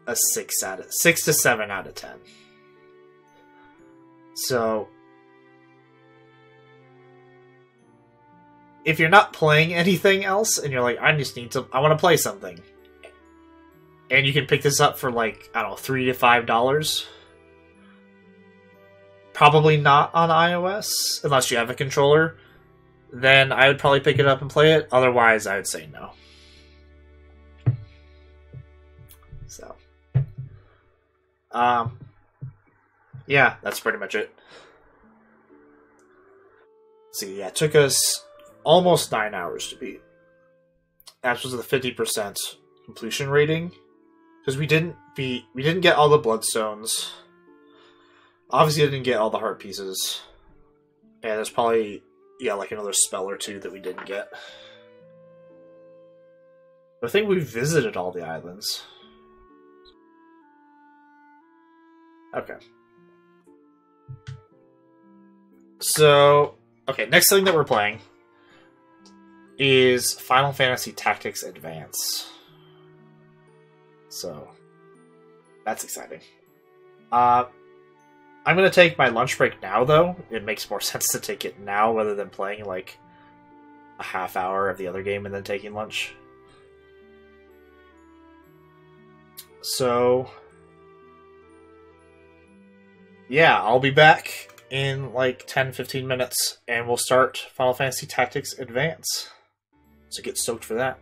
Speaker 1: a 6 to 7 out of 10. So, if you're not playing anything else and you're like, I want to play something, and you can pick this up for like, I don't know, $3 to $5. Probably not on iOS unless you have a controller. Then I would probably pick it up and play it. Otherwise, I would say no. So, yeah, that's pretty much it. See, yeah, it took us almost 9 hours to beat. That was the 50% completion rating, because we didn't get all the bloodstones. Obviously, I didn't get all the heart pieces, and there's probably, yeah, like another spell or two that we didn't get. I think we visited all the islands. Okay. So, okay, next thing that we're playing is Final Fantasy Tactics Advance. So, that's exciting. I'm going to take my lunch break now, though. It makes more sense to take it now rather than playing, like, a half hour of the other game and then taking lunch. So, yeah, I'll be back in, like, 10-15 minutes, and we'll start Final Fantasy Tactics Advance. So get stoked for that.